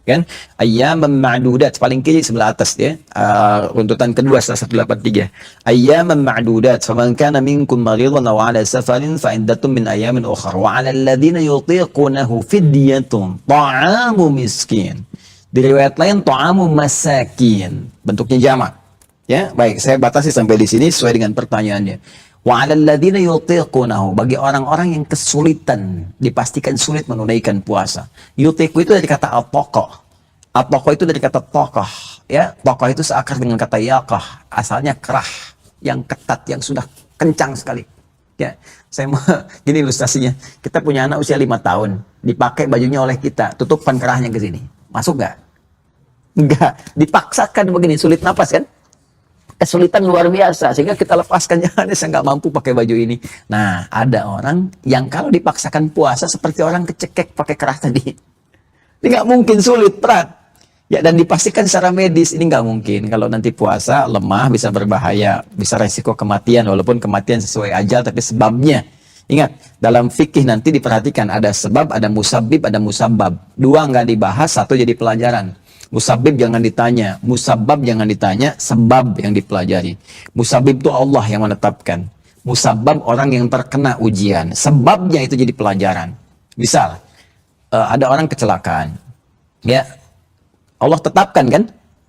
kan? Ayyaman ma'dudat, paling kiri sebelah atas ya. Runtutan kedua 183. Ayyaman ma'dudat, faman kana minkum maridan aw 'ala safarin fa iddatun min ayyamin ukhra wa 'ala alladhina yutiqunahu fidyatun ta'amu miskin. Di riwayat lain ta'amu masakin, bentuknya jamak. Ya, baik, saya batasi sampai di sini sesuai dengan pertanyaannya. Wa 'alal ladzina yutiqunahu, bagi orang-orang yang kesulitan, dipastikan sulit menunaikan puasa. Yutiqu itu dari kata at-taqah. At-taqah itu dari kata taqah, ya. Taqah itu seakar dengan kata yaqah, asalnya kerah, yang ketat, yang sudah kencang sekali. Ya, saya mau gini ilustrasinya. Kita punya anak usia 5 tahun, dipakai bajunya oleh kita, tutupkan kerahnya ke sini. Masuk nggak? Enggak, dipaksakan begini, sulit napas kan? Kesulitan luar biasa sehingga kita lepaskan, jangan, saya nggak mampu pakai baju ini. Nah, ada orang yang kalau dipaksakan puasa seperti orang kecekek pakai kerah tadi. Ini nggak mungkin, sulit, berat. Ya, dan dipastikan secara medis ini nggak mungkin. Kalau nanti puasa lemah bisa berbahaya, bisa resiko kematian, walaupun kematian sesuai ajal tapi sebabnya. Ingat, dalam fikih nanti diperhatikan ada sebab, ada musabib, ada musabab. Dua nggak dibahas, satu jadi pelajaran. Musabib jangan ditanya, musabab jangan ditanya, sebab yang dipelajari. Musabib itu Allah yang menetapkan. Musabab orang yang terkena ujian. Sebabnya itu jadi pelajaran. Misal, ada orang kecelakaan. Ya, Allah tetapkan kan?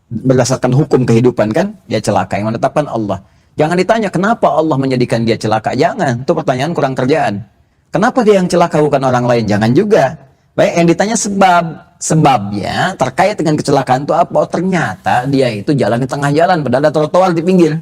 Berdasarkan hukum kehidupan kan? Dia celaka, yang menetapkan Allah. Jangan ditanya kenapa Allah menjadikan dia celaka. Jangan, itu pertanyaan kurang kerjaan. Kenapa dia yang celaka bukan orang lain? Jangan juga. Baik, yang ditanya sebabnya terkait dengan kecelakaan itu apa? Oh, ternyata dia itu jalan di tengah jalan, padahal ada trotoar di pinggir.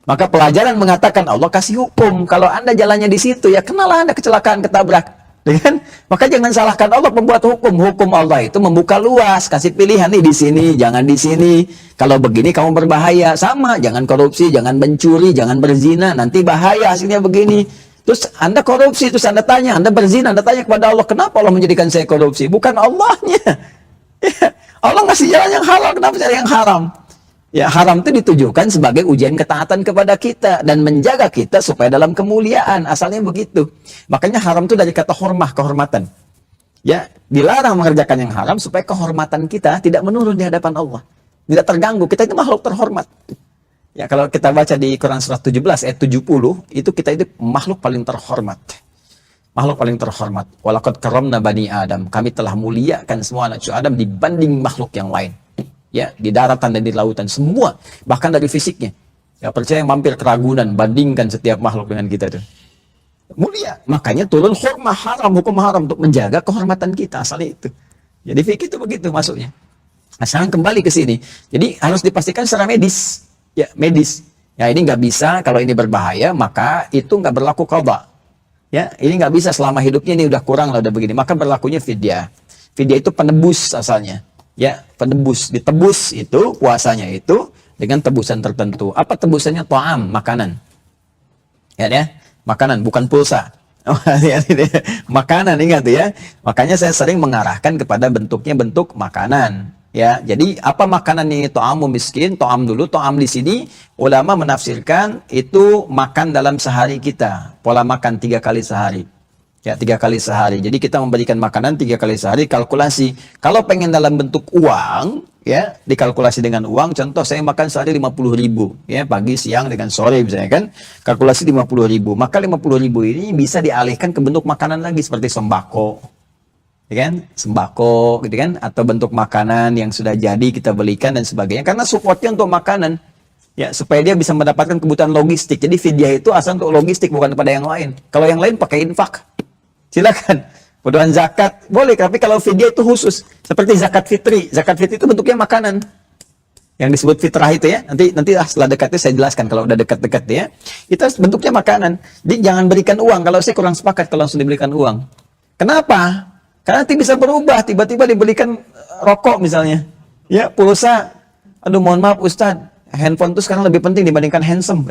Maka pelajaran mengatakan Allah kasih hukum. Kalau Anda jalannya di situ, ya kenalah Anda kecelakaan, ketabrak. Kan? Maka jangan salahkan Allah pembuat hukum. Hukum Allah itu membuka luas, kasih pilihan nih di sini, jangan di sini. Kalau begini kamu berbahaya. Sama, jangan korupsi, jangan mencuri, jangan berzina, nanti bahaya hasilnya begini. Terus Anda korupsi, terus Anda tanya, Anda berzina, Anda tanya kepada Allah, kenapa Allah menjadikan saya korupsi? Bukan Allahnya. Ya, Allah ngasih jalan yang halal, kenapa cari yang haram? Ya, haram itu ditujukan sebagai ujian ketaatan kepada kita dan menjaga kita supaya dalam kemuliaan. Asalnya begitu. Makanya haram itu dari kata hormah, kehormatan. Ya, dilarang mengerjakan yang haram supaya kehormatan kita tidak menurun di hadapan Allah. Tidak terganggu, kita itu makhluk terhormat. Ya, kalau kita baca di Quran surah 17 ayat 70, itu kita itu makhluk paling terhormat. Makhluk paling terhormat. Walaqad karramna bani Adam. Kami telah muliakan semua anak cucu Adam dibanding makhluk yang lain. Ya, di daratan dan di lautan semua, bahkan dari fisiknya. Ya, percaya yang mampir keragunan, bandingkan setiap makhluk dengan kita itu. Mulia. Makanya turun hormah haram, hukum haram untuk menjaga kehormatan kita, asalnya itu. Jadi fikih itu begitu masuknya. Nah, sekarang kembali ke sini. Jadi harus dipastikan secara medis. Ya, medis. Ya, ini nggak bisa, kalau ini berbahaya, maka itu nggak berlaku qadha. Ya, ini nggak bisa selama hidupnya ini udah kurang lah, udah begini. Maka berlakunya fidyah. Fidyah itu penebus asalnya. Ya, penebus. Ditebus itu, puasanya itu, dengan tebusan tertentu. Apa tebusannya? Ta'am, makanan. Ya, makanan, bukan pulsa. Makanan, ingat ya. Makanya saya sering mengarahkan kepada bentuknya bentuk makanan. Ya, jadi apa makanan ini? Ta'amu miskin, ta'am dulu, ta'am di sini ulama menafsirkan itu makan dalam sehari kita, pola makan 3 kali sehari. Ya, 3 kali sehari. Jadi kita memberikan makanan 3 kali sehari, kalkulasi. Kalau pengen dalam bentuk uang, ya, dikalkulasi dengan uang, contoh saya makan sehari 50.000, ya, pagi, siang, dengan sore misalnya kan, kalkulasi 50.000. Maka 50.000 ini bisa dialihkan ke bentuk makanan lagi seperti sembako. Ya kan, sembako gitu kan, atau bentuk makanan yang sudah jadi kita belikan dan sebagainya, karena supportnya untuk makanan ya, supaya dia bisa mendapatkan kebutuhan logistik. Jadi fidyah itu asal untuk logistik, bukan kepada yang lain. Kalau yang lain pakai infak, silakan. Kebutuhan zakat boleh, tapi kalau fidyah itu khusus seperti zakat fitri. Zakat fitri itu bentuknya makanan yang disebut fitrah itu ya, nanti setelah dekatnya saya jelaskan. Kalau udah dekat-dekat ya, itu bentuknya makanan. Jadi jangan berikan uang. Kalau saya kurang sepakat kalau langsung diberikan uang. Kenapa? Karena nanti bisa berubah, tiba-tiba dibelikan rokok misalnya. Ya, pulsa. Aduh, mohon maaf Ustadz, handphone itu sekarang lebih penting dibandingkan handsome.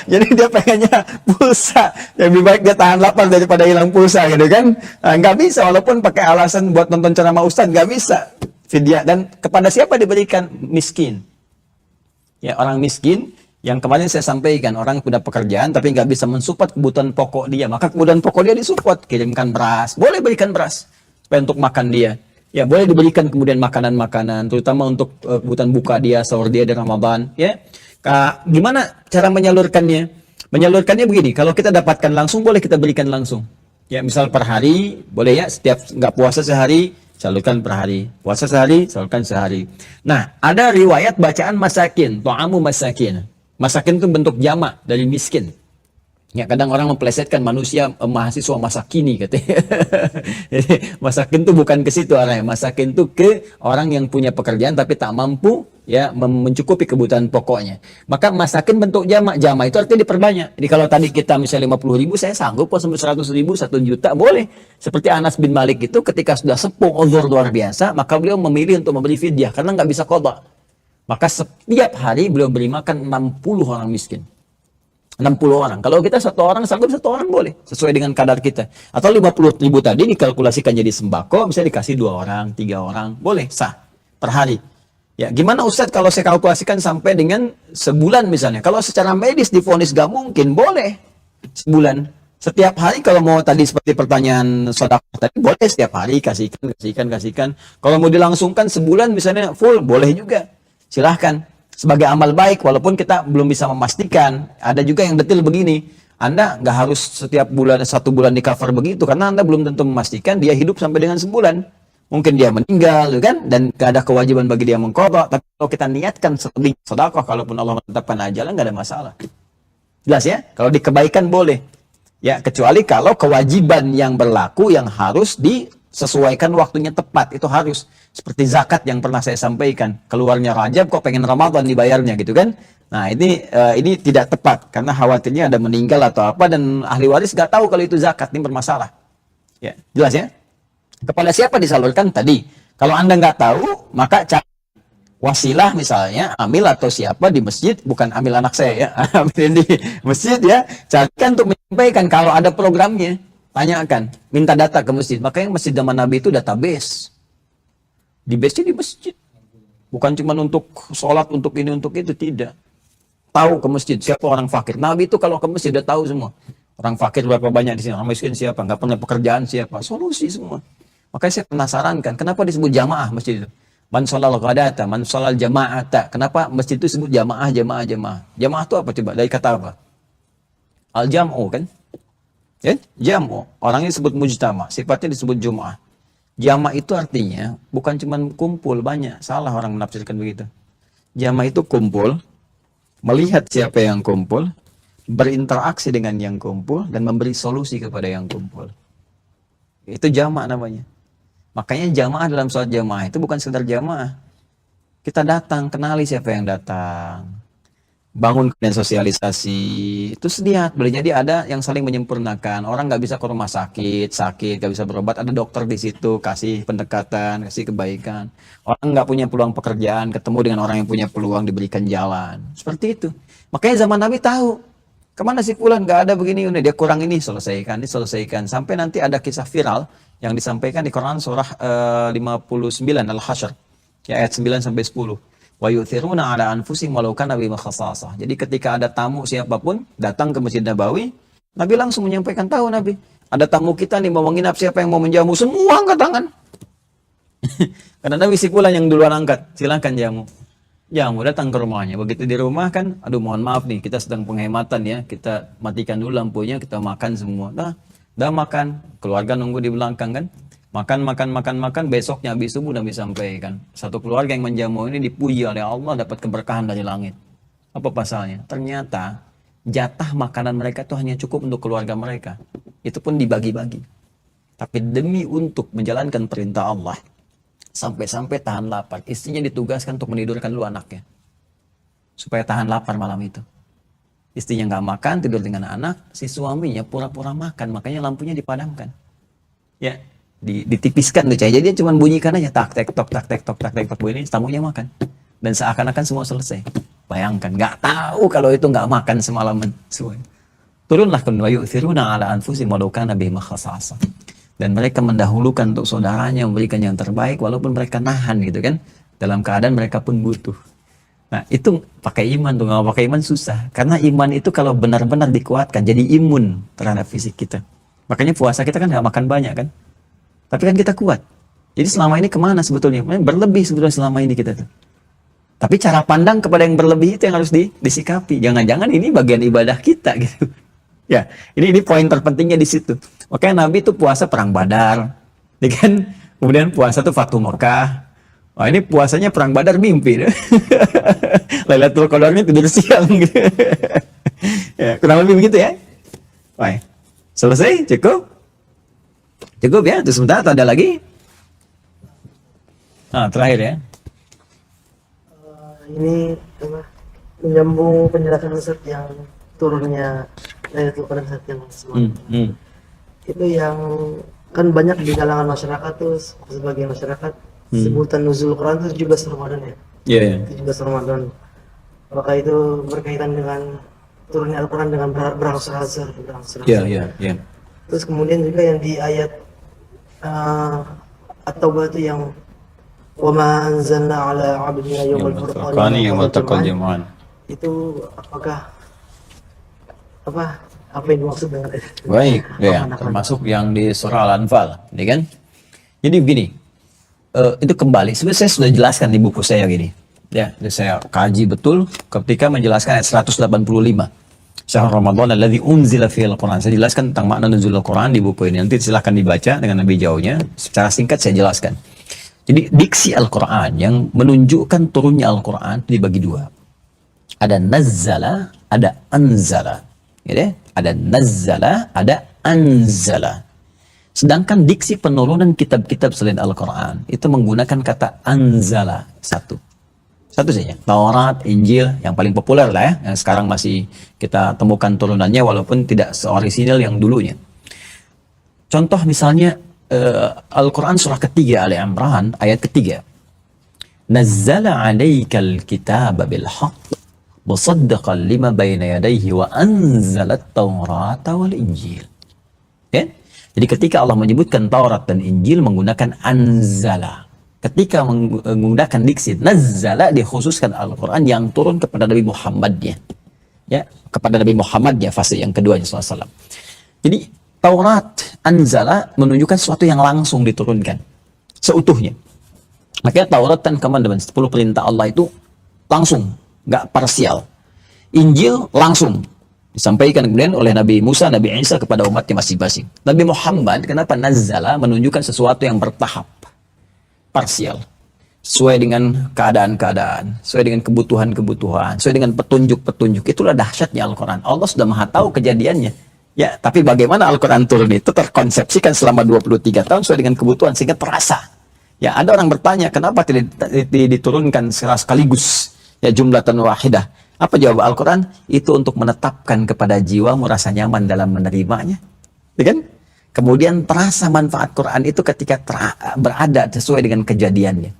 Jadi dia pengennya pulsa. Ya, lebih baik dia tahan lapar daripada hilang pulsa gitu kan. Nah, nggak bisa, walaupun pakai alasan buat nonton ceramah Ustadz, nggak bisa. Fidyah. Dan kepada siapa diberikan? Miskin. Ya, orang miskin. Yang kemarin saya sampaikan, orang punya pekerjaan tapi nggak bisa mensupport kebutuhan pokok dia, maka kebutuhan pokok dia disupport, kirimkan beras, boleh berikan beras supaya untuk makan dia. Ya, boleh diberikan kemudian makanan-makanan, terutama untuk kebutuhan buka dia, sahur dia di Ramadan. Ya, gimana cara menyalurkannya? Menyalurkannya begini, kalau kita dapatkan langsung, boleh kita berikan langsung. Ya, misal per hari, boleh ya, setiap nggak puasa sehari, salurkan per hari. Puasa sehari, salurkan sehari. Nah, ada riwayat bacaan masakin, ta'amu masakin. Masakin itu bentuk jamak dari miskin. Ya, kadang orang memplesetkan manusia mahasiswa masa kini katanya. Jadi, masakin itu bukan ke situ arahnya. Masakin itu ke orang yang punya pekerjaan tapi tak mampu ya mencukupi kebutuhan pokoknya. Maka masakin bentuk jamak. Jamak itu artinya diperbanyak. Jadi kalau tadi kita misalnya 50.000, saya sanggup kok sampai 100.000, 1 juta, boleh. Seperti Anas bin Malik itu ketika sudah sepuh uzur luar biasa, maka beliau memilih untuk memberi fidyah karena nggak bisa qadha. Maka setiap hari beliau beri makan 60 orang miskin. 60 orang. Kalau kita satu orang, sanggup satu orang boleh. Sesuai dengan kadar kita. Atau 50.000 tadi dikalkulasikan jadi sembako, bisa dikasih 2 orang, 3 orang. Boleh, sah. Per hari. Ya, gimana Ustadz kalau saya kalkulasikan sampai dengan sebulan misalnya. Kalau secara medis divonis gak mungkin, boleh. Sebulan. Setiap hari kalau mau tadi seperti pertanyaan sedekah tadi, boleh setiap hari kasihkan. Kalau mau dilangsungkan sebulan misalnya full, boleh juga. Silahkan. Sebagai amal baik, walaupun kita belum bisa memastikan. Ada juga yang detail begini, Anda nggak harus setiap bulan, 1 bulan di cover begitu, karena Anda belum tentu memastikan dia hidup sampai dengan sebulan. Mungkin dia meninggal, kan? Dan nggak ada kewajiban bagi dia mengqadha. Tapi kalau kita niatkan lebih sedekah, kalaupun Allah menetapkan ajalan, nggak ada masalah. Jelas ya? Kalau di kebaikan boleh. Ya, kecuali kalau kewajiban yang berlaku yang harus disesuaikan waktunya tepat, itu harus. Seperti zakat yang pernah saya sampaikan, keluarnya Rajab kok pengen Ramadan dibayarnya gitu kan. Nah ini tidak tepat karena khawatirnya ada meninggal atau apa dan ahli waris gak tahu kalau itu zakat, ini bermasalah. Ya, jelas ya? Kepada siapa disalurkan tadi? Kalau Anda nggak tahu, maka cari wasilah misalnya, amil atau siapa di masjid, bukan amil anak saya ya, amil di masjid ya, carikan untuk menyampaikan kalau ada programnya, tanyakan, minta data ke masjid. Makanya masjid zaman Nabi itu database. Di base-nya di masjid. Bukan cuma untuk sholat, untuk ini, untuk itu. Tidak. Tahu ke masjid siapa orang fakir. Nabi itu kalau ke masjid udah tahu semua. Orang fakir berapa banyak di sini. Orang miskin siapa. Nggak pernah pekerjaan siapa. Solusi semua. Makanya saya penasaran kan. Kenapa disebut jamaah masjid itu? Man sholal ghadata, man sholal jama'ata. Kenapa masjid itu disebut jamaah. Jamaah itu apa coba? Dari kata apa? Al-jam'u kan? Ya? Jam'u. Orangnya disebut mujtama. Sifatnya disebut jum'ah. Jama' itu artinya bukan cuma kumpul banyak, salah orang menafsirkan begitu. Jama' itu kumpul, melihat siapa yang kumpul, berinteraksi dengan yang kumpul dan memberi solusi kepada yang kumpul. Itu jama' namanya. Makanya jamaah dalam sholat jamaah itu bukan sekedar jamaah. Kita datang, kenali siapa yang datang. Bangun kemudian sosialisasi, itu sediat. Boleh jadi ada yang saling menyempurnakan. Orang nggak bisa ke rumah sakit, nggak bisa berobat, ada dokter di situ, kasih pendekatan, kasih kebaikan. Orang nggak punya peluang pekerjaan, ketemu dengan orang yang punya peluang, diberikan jalan. Seperti itu. Makanya zaman Nabi tahu, kemana si fulan nggak ada begini, dia kurang ini, diselesaikan. Sampai nanti ada kisah viral yang disampaikan di Quran surah 59 Al-Hasyr, ya, ayat 9 sampai 10. Wa yu'thiruna ala anfusihim walau kana bihim khassasah. Jadi ketika ada tamu siapapun datang ke Masjid Nabawi, Nabi langsung menyampaikan, tahu Nabi, ada tamu kita nih mau menginap, siapa yang mau menjamu? Semua angkat tangan. Karena Nabi si pula yang duluan angkat, silakan jamu. Jamu datang ke rumahnya. Begitu di rumah kan, aduh mohon maaf nih, kita sedang penghematan ya, kita matikan dulu lampunya, kita makan semua. Dah makan, keluarga nunggu di belakang kan. Makan, besoknya habis subuh Nabi sampaikan. Satu keluarga yang menjamu ini dipuji oleh Allah, dapat keberkahan dari langit. Apa pasalnya? Ternyata jatah makanan mereka itu hanya cukup untuk keluarga mereka. Itu pun dibagi-bagi. Tapi demi untuk menjalankan perintah Allah, sampai-sampai tahan lapar. Istrinya ditugaskan untuk menidurkan dulu anaknya. Supaya tahan lapar malam itu. Istrinya nggak makan, tidur dengan anak. Si suaminya pura-pura makan, makanya lampunya dipadamkan. Ya. Ditipiskan tuh cahaya, jadi dia cuma bunyikan aja tak tek tok bunyi, tamunya makan dan seakan-akan semua selesai. Bayangkan, nggak tahu kalau itu nggak makan semalaman semua. Turunlah kun wa yu'thiruna ala anfusihim walau kana bihim khassasah. Dan mereka mendahulukan untuk saudaranya, memberikan yang terbaik walaupun mereka nahan gitu kan, dalam keadaan mereka pun butuh. Nah itu pakai iman tuh, nggak pakai iman susah, karena iman itu kalau benar-benar dikuatkan jadi imun terhadap fisik kita. Makanya puasa kita kan nggak makan banyak kan, tapi kan kita kuat. Jadi selama ini kemana sebetulnya? Berlebih sebetulnya selama ini kita tuh. Tapi cara pandang kepada yang berlebih itu yang harus disikapi. Jangan-jangan ini bagian ibadah kita gitu. Ya, ini poin terpentingnya di situ. Makanya Nabi itu puasa perang Badar, ya kan? Kemudian puasa tuh Fatu Mekah. Wah, ini puasanya perang Badar mimpi. Lailatul Qadarnya tidur siang gitu. Ya, kurang lebih begitu ya. Baik. Selesai? Cukup? Cukup ya? Terus sebentar atau ada lagi? Nah, terakhir ya. Ini apa? Menyambung penjelasan Ustaz yang turunnya Lailatul Qadar Ustaz yang semalam. Itu yang kan banyak di kalangan masyarakat tuh, sebagian masyarakat sebutan nuzul Quran itu 17 Ramadan ya. Iya. 17 Ramadan. Maka itu berkaitan dengan turunnya Al-Quran dengan berangsur-angsur. Iya. Terus kemudian juga yang di ayat At-Taubah itu yang wa ma anzalna ala 'abdina yawmal furqani Yaumul taqal jam'an. Itu apakah apa yang dimaksud dengan itu? Baik, ya, termasuk yang di surah Al-Anfal, ini kan? Jadi begini, itu kembali, sebenarnya saya sudah jelaskan di buku saya gini, ya, saya kaji betul ketika menjelaskan ayat 185. Syahr Ramadan alladzi unzila fihil Quran. Saya jelaskan tentang makna nuzul Al-Quran di buku ini. Nanti silahkan dibaca dengan lebih jauhnya. Secara singkat saya jelaskan. Jadi diksi Al-Quran yang menunjukkan turunnya Al-Quran dibagi dua. Ada nazzala, ada anzala. Gitu? Ada nazzala, ada anzala. Sedangkan diksi penurunan kitab-kitab selain Al-Quran itu menggunakan kata anzala. Satu saja. Taurat, Injil yang paling populer lah ya. Yang sekarang masih kita temukan turunannya walaupun tidak seorisinal yang dulunya. Contoh misalnya Al-Quran surah ketiga Ali Imran ayat ketiga. Nazzala 'alaikal kitaba bil haqq musaddiqan lima baina yadayhi wa anzalat taurata wal injil. Ya? Jadi ketika Allah menyebutkan Taurat dan Injil menggunakan anzala. Ketika menggunakan diksi nazzala dikhususkan Al-Quran yang turun kepada Nabi Muhammadnya. Ya, kepada Nabi Muhammadnya fase yang keduanya SAW. Jadi Taurat anzala menunjukkan sesuatu yang langsung diturunkan seutuhnya. Makanya Taurat dan Commandment 10 perintah Allah itu langsung, nggak parsial. Injil langsung disampaikan kemudian oleh Nabi Musa, Nabi Isa kepada umatnya masing-masing. Nabi Muhammad kenapa nazzala menunjukkan sesuatu yang bertahap, parsial, sesuai dengan keadaan-keadaan, sesuai dengan kebutuhan-kebutuhan, sesuai dengan petunjuk-petunjuk. Itulah dahsyatnya Al-Quran. Allah sudah maha tahu kejadiannya. Ya, tapi bagaimana Al-Quran turun itu terkonsepsikan selama 23 tahun sesuai dengan kebutuhan sehingga terasa. Ya, ada orang bertanya, kenapa tidak diturunkan sekaligus? Ya, jumlatan wahidah. Apa jawab Al-Quran? Itu untuk menetapkan kepada jiwamu rasa nyaman dalam menerimanya. Ya kan? Kemudian terasa manfaat Quran itu ketika berada sesuai dengan kejadiannya.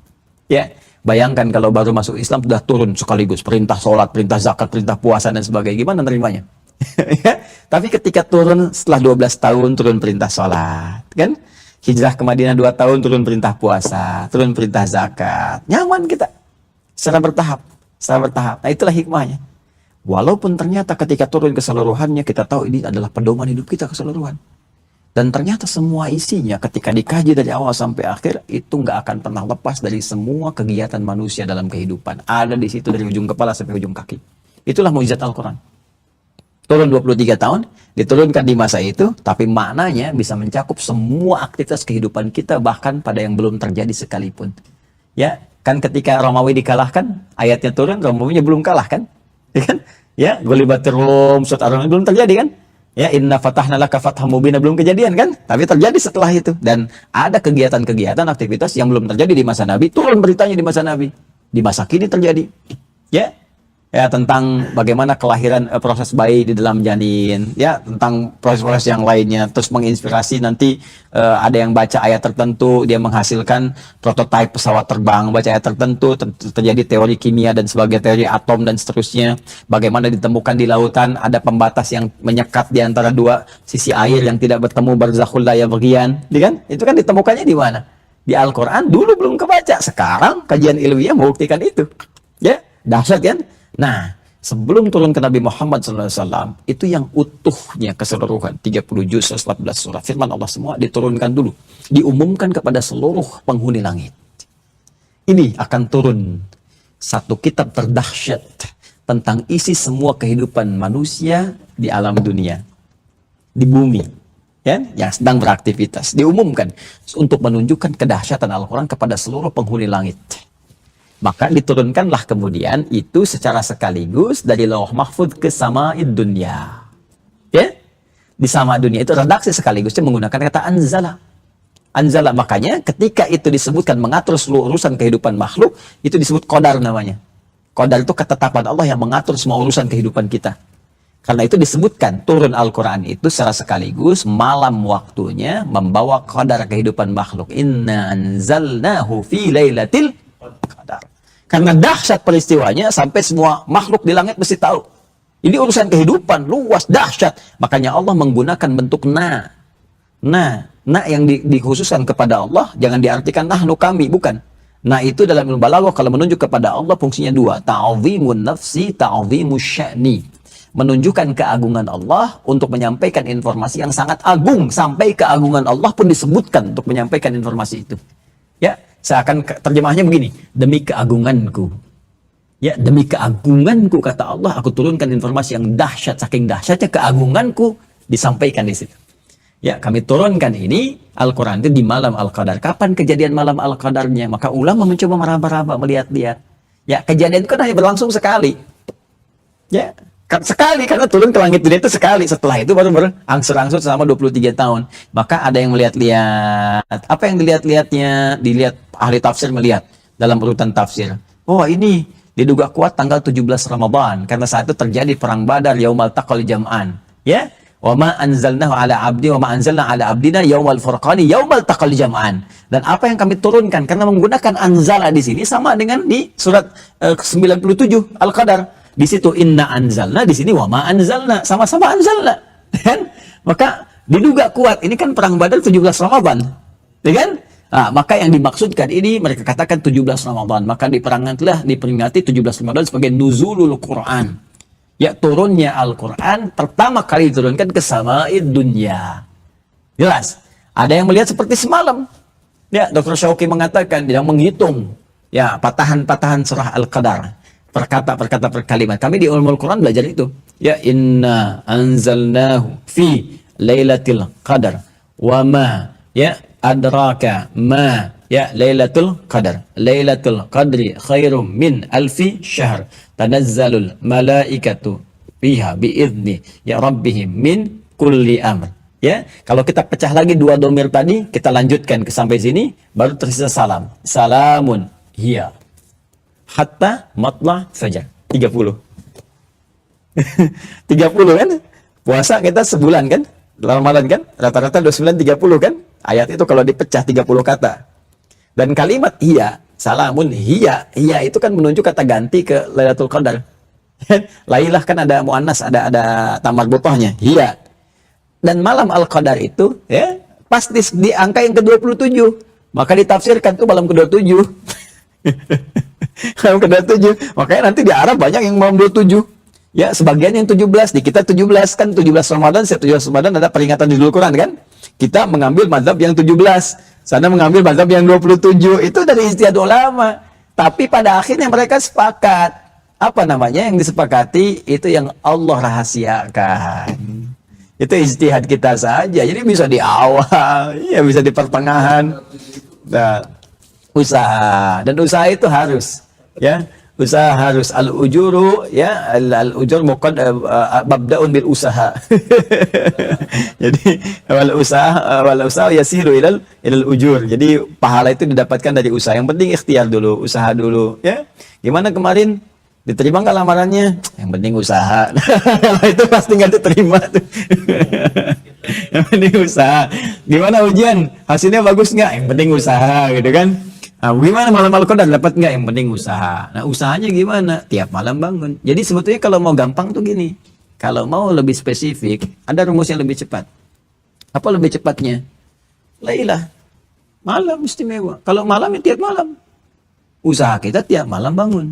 Ya, bayangkan kalau baru masuk Islam sudah turun sekaligus perintah sholat, perintah zakat, perintah puasa dan sebagainya. Gimana nerimanya? Ya, tapi ketika turun setelah 12 tahun turun perintah sholat, kan? Hijrah ke Madinah 2 tahun turun perintah puasa, turun perintah zakat. Nyaman kita. Secara bertahap. Nah, itulah hikmahnya. Walaupun ternyata ketika turun keseluruhannya kita tahu ini adalah pedoman hidup kita keseluruhan. Dan ternyata semua isinya ketika dikaji dari awal sampai akhir itu nggak akan pernah lepas dari semua kegiatan manusia dalam kehidupan. Ada di situ dari ujung kepala sampai ujung kaki. Itulah mukjizat Al-Quran. Turun 23 tahun, diturunkan di masa itu, tapi maknanya bisa mencakup semua aktivitas kehidupan kita bahkan pada yang belum terjadi sekalipun. Ya, kan ketika Romawi dikalahkan, ayatnya turun, Romawinya belum kalah kan? Ya kan? Ya, Ghulibatir Rum, surat Ar-Rum belum terjadi kan? Ya, inna fatahna laka fatham mubina belum kejadian kan? Tapi terjadi setelah itu. Dan ada kegiatan-kegiatan, aktivitas yang belum terjadi di masa Nabi, turun beritanya di masa Nabi. Di masa kini terjadi. Ya, tentang bagaimana kelahiran proses bayi di dalam janin, ya, tentang proses-proses yang lainnya, terus menginspirasi nanti ada yang baca ayat tertentu, dia menghasilkan prototipe pesawat terbang, baca ayat tertentu, terjadi teori kimia dan sebagai teori atom dan seterusnya, bagaimana ditemukan di lautan ada pembatas yang menyekat di antara dua sisi air yang tidak bertemu barzakhul la yabghiyan, kan? Itu kan ditemukannya di mana? Di Al-Quran dulu belum kebaca, sekarang kajian ilmiah membuktikan itu, ya, dahsyat kan? Nah, sebelum turun ke Nabi Muhammad SAW, itu yang utuhnya keseluruhan, 30 juz, 14 surah, firman Allah semua diturunkan dulu. Diumumkan kepada seluruh penghuni langit. Ini akan turun satu kitab terdahsyat tentang isi semua kehidupan manusia di alam dunia. Di bumi. Ya, yang sedang beraktivitas. Diumumkan untuk menunjukkan kedahsyatan Al-Quran kepada seluruh penghuni langit. Maka diturunkanlah kemudian itu secara sekaligus dari Lauh Mahfuz ke Sama'id Dunya. Ya? di sama dunia itu redaksi sekaligus menggunakan kata anzala. Anzala, makanya ketika itu disebutkan mengatur seluruh urusan kehidupan makhluk, itu disebut qadar namanya. Qadar itu ketetapan Allah yang mengatur semua urusan kehidupan kita. Karena itu disebutkan turun Al-Quran itu secara sekaligus malam waktunya membawa qadar kehidupan makhluk. Inna anzalnahu fi lailatil qadar. Karena dahsyat peristiwanya sampai semua makhluk di langit mesti tahu. Ini urusan kehidupan luas, dahsyat. Makanya Allah menggunakan bentuk na. Na yang dikhususkan kepada Allah jangan diartikan nahnu kami, bukan. Nah itu dalam ilmu balaghah kalau menunjuk kepada Allah fungsinya dua, ta'zimun nafsi, ta'zimus sya'ni. Menunjukkan keagungan Allah untuk menyampaikan informasi yang sangat agung, sampai keagungan Allah pun disebutkan untuk menyampaikan informasi itu. Ya, seakan terjemahnya begini, demi keagunganku. Ya, demi keagunganku kata Allah, aku turunkan informasi yang dahsyat, saking dahsyatnya keagunganku disampaikan di situ. Ya, kami turunkan ini Al-Quran itu di malam Al-Qadar. Kapan kejadian malam Al-Qadarnya? Maka ulama mencoba meraba-raba, melihat-lihat. Ya, kejadian itu kan hanya berlangsung sekali. Ya, sekali, karena turun ke langit dunia itu sekali. Setelah itu baru berangsur-angsur selama 23 tahun. Maka ada yang melihat-lihat. Apa yang dilihat-lihatnya? Dilihat, ahli tafsir melihat dalam urutan tafsir. Oh, ini diduga kuat tanggal 17 Ramadan. Karena saat itu terjadi perang Badar, yaumal taqal jam'an. Ya, wa ma anzalnahu ala abdi wa ma anzalna ala abdina yaumal furqani yaumal taqal jam'an. Dan apa yang kami turunkan karena menggunakan anzala di sini sama dengan di surat 97 Al-Qadar. Di situ inna anzalna, di sini wa ma anzalna, sama-sama anzalna. Kan? Maka diduga kuat. Ini kan perang Badar 17 Ramadan. Ya kan? Nah, maka yang dimaksudkan ini mereka katakan 17 Ramadan. Maka diperingatilah diperingati 17 Ramadan sebagai nuzulul Quran. Ya, turunnya Al-Quran pertama kali diturunkan ke sama'id dunya. Jelas. Ada yang melihat seperti semalam. Ya, Dr. Syauqi mengatakan yang menghitung ya patahan-patahan surah Al-Qadar. Perkata-perkata per kalimat. Kami di Ulumul Quran belajar itu. Ya, inna anzalnahu fi lailatul qadar. Wa ma ya adraka ma ya lailatul qadar. Lailatul qadri khairum min alfi syahr. Tanazzalul malaikatu fiha biizni ya rabbihim min kulli amr. Ya, kalau kita pecah lagi dua domir tadi, kita lanjutkan ke sampai sini, baru tersisa salam. Salamun hiya hatta matla fajar. 30. 30 kan? Puasa kita sebulan kan? Ramadan kan? Rata-rata 29 30 kan? Ayat itu kalau dipecah 30 kata. Dan kalimat hiya, salamun hiya, hiya itu kan menunjuk kata ganti ke Lailatul Qadar. Lailah kan ada muannas, ada tamar butohnya, hiya. Dan malam Al-Qadar itu ya, pas di angka yang ke-27. Maka ditafsirkan tuh malam ke-27. Malam ke-27. Makanya nanti di Arab banyak yang malam 27. Ya, sebagian yang 17, di kita 17 kan 17 Ramadan, setiap 17 Ramadan ada peringatan di Al-Quran kan? Kita mengambil mazhab yang 17, sana mengambil mazhab yang 27. Itu dari ijtihad ulama. Tapi pada akhirnya mereka sepakat. Apa namanya yang disepakati? Itu yang Allah rahasiakan. Itu ijtihad kita saja. Jadi bisa di awal, ya bisa di pertengahan. Nah, usaha, dan usaha itu harus ya, usaha harus al-ujuru ya, al-ujur mabda'un bil usaha. Jadi wal usaha yasiru ilal ujur. Jadi pahala itu didapatkan dari usaha. Yang penting ikhtiar dulu, usaha dulu ya. Gimana kemarin diterima nggak lamarannya? Yang penting usaha. Itu pasti nggak diterima tuh. Yang penting usaha. Gimana ujian? Hasilnya bagus nggak? Yang penting usaha gitu kan. Nah, gimana malam Al-Qadar dapat nggak? Yang penting usaha. Nah, usahanya gimana? Tiap malam bangun. Jadi sebetulnya kalau mau gampang tuh gini. Kalau mau lebih spesifik, ada rumus yang lebih cepat. Apa lebih cepatnya? Lailah. Malam istimewa. Kalau malam ya tiap malam. Usaha kita tiap malam bangun.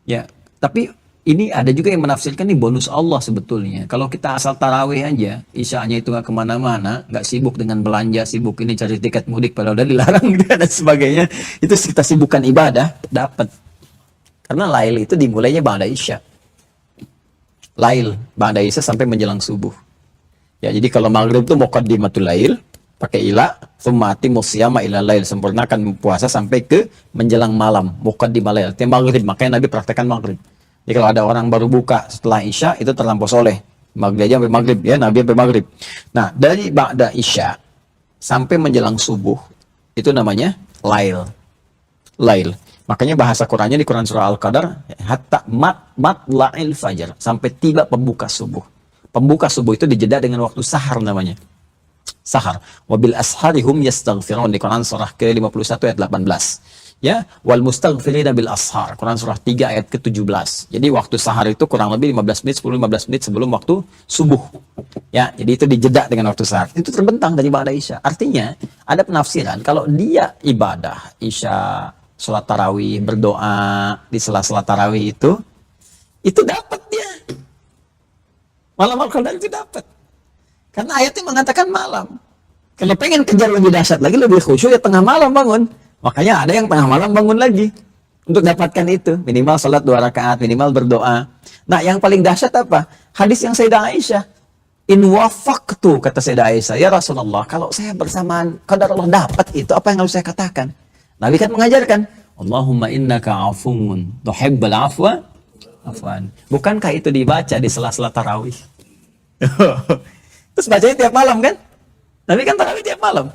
Ya, tapi ini ada juga yang menafsirkan ini bonus Allah sebetulnya. Kalau kita asal tarawih aja, isyanya itu nggak kemana-mana, nggak sibuk dengan belanja, sibuk ini cari tiket mudik, padahal udah dilarang gitu, dan sebagainya. Itu kita sibukkan ibadah, dapat. Karena lail itu dimulainya ba'da isya. Lail, ba'da isya sampai menjelang subuh. Ya, jadi kalau maghrib itu muqaddimatul lail, pakai ila, thumma atimmus siyama ila lail, sempurnakan puasa sampai ke menjelang malam, muqaddimah lail. Itu maghrib, makanya Nabi praktekkan maghrib. Jadi kalau ada orang baru buka setelah isya, itu terlampau soleh. Maghrib aja sampai maghrib ya, Nabi sampai maghrib. Nah, dari ba'da isya sampai menjelang subuh itu namanya lail. Makanya bahasa Qurannya di Quran surah Al-Qadar hatta matla'il fajar, sampai tiba pembuka subuh. Pembuka subuh itu dijeda dengan waktu sahar namanya. Sahar. Wabil asharihum yastaghfirun di Quran surah ke-51 ayat 18. Ya, wal mustaghfirina bil ashar. Quran surah 3 ayat ke-17. Jadi waktu sahar itu kurang lebih 15 menit, 10-15 menit sebelum waktu subuh. Ya, jadi itu dijeda dengan waktu sahar. Itu terbentang dari ba'da isya. Artinya, ada penafsiran kalau dia ibadah isya, sholat tarawih, berdoa di sela-sela tarawih itu dapat dia. Malam Al-Qadar itu dapat. Karena ayatnya mengatakan malam. Kalau pengen kejar lebih dahsyat lagi, lebih khusyuk ya tengah malam bangun. Makanya ada yang tengah malam bangun lagi untuk dapatkan itu. Minimal salat 2 rakaat, minimal berdoa. Nah, yang paling dahsyat apa? Hadis yang Sayyidah Aisyah. In wafaqtu, kata Sayyidah Aisyah, ya Rasulullah, kalau saya bersamaan qadar Allah dapat itu, apa yang harus saya katakan? Nabi kan mengajarkan, Allahumma innaka afuun tuhibbal afwa afwan. Bukankah itu dibaca di sela-sela tarawih? Terus bacanya tiap malam kan? Nabi kan tarawih tiap malam.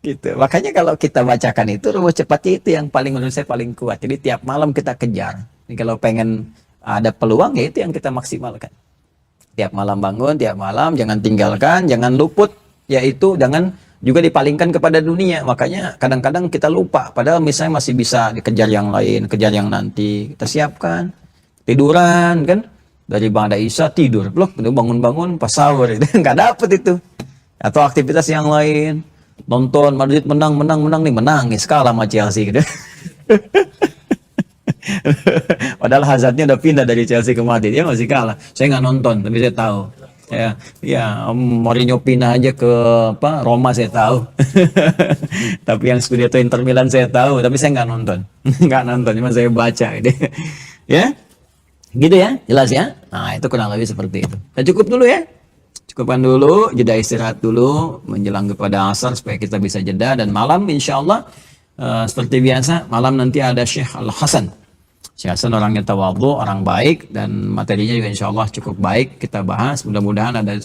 Gitu. Makanya kalau kita bacakan itu rumus cepatnya itu yang paling menurut saya paling kuat. Jadi tiap malam kita kejar. Jadi kalau pengen ada peluang ya itu yang kita maksimalkan. Tiap malam bangun, tiap malam jangan tinggalkan, jangan luput, yaitu jangan juga dipalingkan kepada dunia. Makanya kadang-kadang kita lupa padahal misalnya masih bisa dikejar yang lain, kejar yang nanti. Kita siapkan. Tiduran kan dari ba'da isya tidur. Blok bangun-bangun pas sahur itu enggak dapet itu. Atau aktivitas yang lain. Nonton Madrid menang nih, menangis kalah sama Chelsea gitu. Padahal Hazardnya udah pindah dari Chelsea ke Madrid, ya masih kalah. Saya nggak nonton, tapi saya tahu. Ya, Mourinho pindah aja ke Roma saya tahu. Tapi yang Scudetto Inter Milan saya tahu, tapi saya nggak nonton. Nggak nonton, cuma saya baca gitu. Ya, gitu ya, jelas ya. Nah itu kurang lebih seperti itu. Kita cukup dulu ya. Cukupkan dulu, jeda istirahat dulu menjelang kepada asar supaya kita bisa jeda, dan malam insya Allah seperti biasa malam nanti ada Syekh Al-Hasan. Syekh Hasan orangnya tawadhu, orang baik, dan materinya juga insya Allah cukup baik kita bahas. Mudah-mudahan ada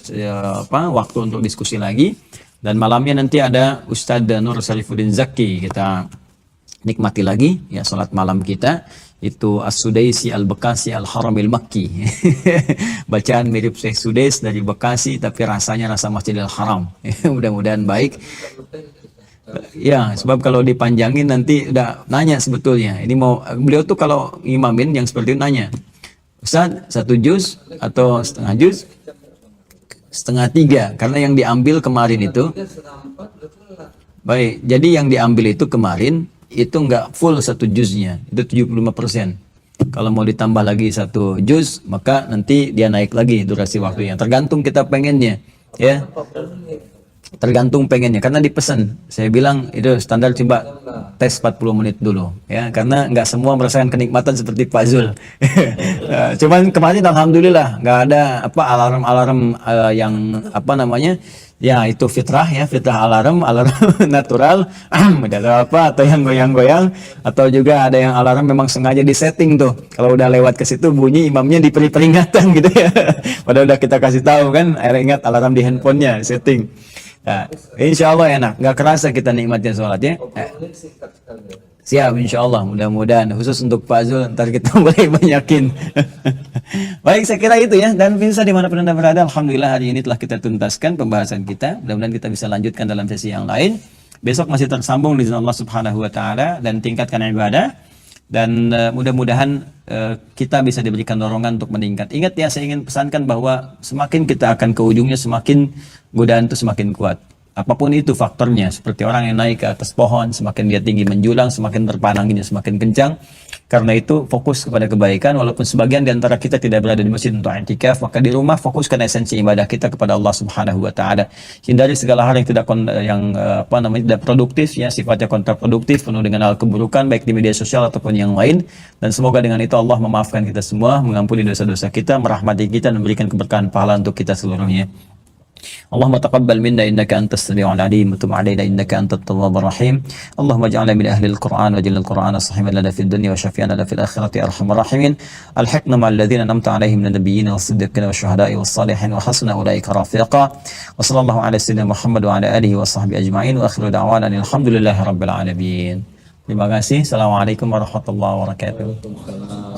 waktu untuk diskusi lagi, dan malamnya nanti ada Ustadz Nur Sarifuddin Zaki. Kita nikmati lagi ya salat malam kita. Itu As-Sudaisi Al-Bekasi Al-Haramil Makki. Bacaan mirip Syekh Sudais dari Bekasi tapi rasanya rasa Masjidil Haram. Mudah-mudahan baik. Ya, sebab kalau dipanjangin nanti udah nanya sebetulnya. Ini mau beliau tuh kalau imamin yang seperti itu nanya, Ustaz, 1 juz atau setengah juz? Setengah 3, karena yang diambil kemarin itu baik, jadi yang diambil itu kemarin itu nggak full 1 juznya, itu 75%. Kalau mau ditambah lagi 1 juz, maka nanti dia naik lagi durasi waktunya. Tergantung kita pengennya, ya. Tergantung pengennya, karena dipesan. Saya bilang itu standar, coba tes 40 menit dulu, ya, karena nggak semua merasakan kenikmatan seperti Pak Zul. Cuman kemarin alhamdulillah nggak ada alarm-alarm yang ya itu fitrah alarm natural, ada atau yang goyang-goyang, atau juga ada yang alarm memang sengaja disetting tuh. Kalau udah lewat ke situ bunyi, imamnya diberi peringatan gitu ya. Padahal udah kita kasih tahu kan, ingat alarm di handphonenya setting. Nah, insya Allah enak, nggak kerasa kita nikmatnya sholatnya. Siap, insya Allah, mudah-mudahan khusus untuk Pak Zul ntar kita boleh banyakin. Baik, saya kira itu ya. Dan pemirsa dimanapun Anda berada, alhamdulillah hari ini telah kita tuntaskan pembahasan kita. Mudah-mudahan kita bisa lanjutkan dalam sesi yang lain. Besok masih tersambung di Allah Subhanahu Wa Taala, dan tingkatkan ibadah. Dan mudah-mudahan kita bisa diberikan dorongan untuk meningkat. Ingat ya, saya ingin pesankan bahwa semakin kita akan ke ujungnya, semakin godaan itu semakin kuat. Apapun itu faktornya, seperti orang yang naik ke atas pohon, semakin dia tinggi menjulang, semakin terpaan anginnya semakin kencang. Karena itu fokus kepada kebaikan, walaupun sebagian di antara kita tidak berada di masjid untuk i'tikaf, maka di rumah fokuskan esensi ibadah kita kepada Allah Subhanahu Wa Taala. Hindari segala hal yang tidak produktif, ya, sifatnya kontraproduktif, penuh dengan hal keburukan baik di media sosial ataupun yang lain. Dan semoga dengan itu Allah memaafkan kita semua, mengampuni dosa-dosa kita, merahmati kita, dan memberikan keberkahan pahala untuk kita seluruhnya. اللهم تقبل منا إنك أنت السميع العليم وتب علينا إنك أنت التواب الرحيم اللهم اجعلنا من أهل القرآن واجعل القرآن صحيحا لنا في الدنيا وشفيعا لنا في الآخرة يا أرحم الراحمين الحقنا مع الذين أنعمت عليهم من النبيين والصديقين والشهداء والصالحين وحسن أولئك رفيقا وصلى الله على سيدنا محمد وعلى آله وصحبه أجمعين وآخر دعوانا الحمد لله رب العالمين. Terima kasih. Assalamualaikum warahmatullahi wabarakatuh.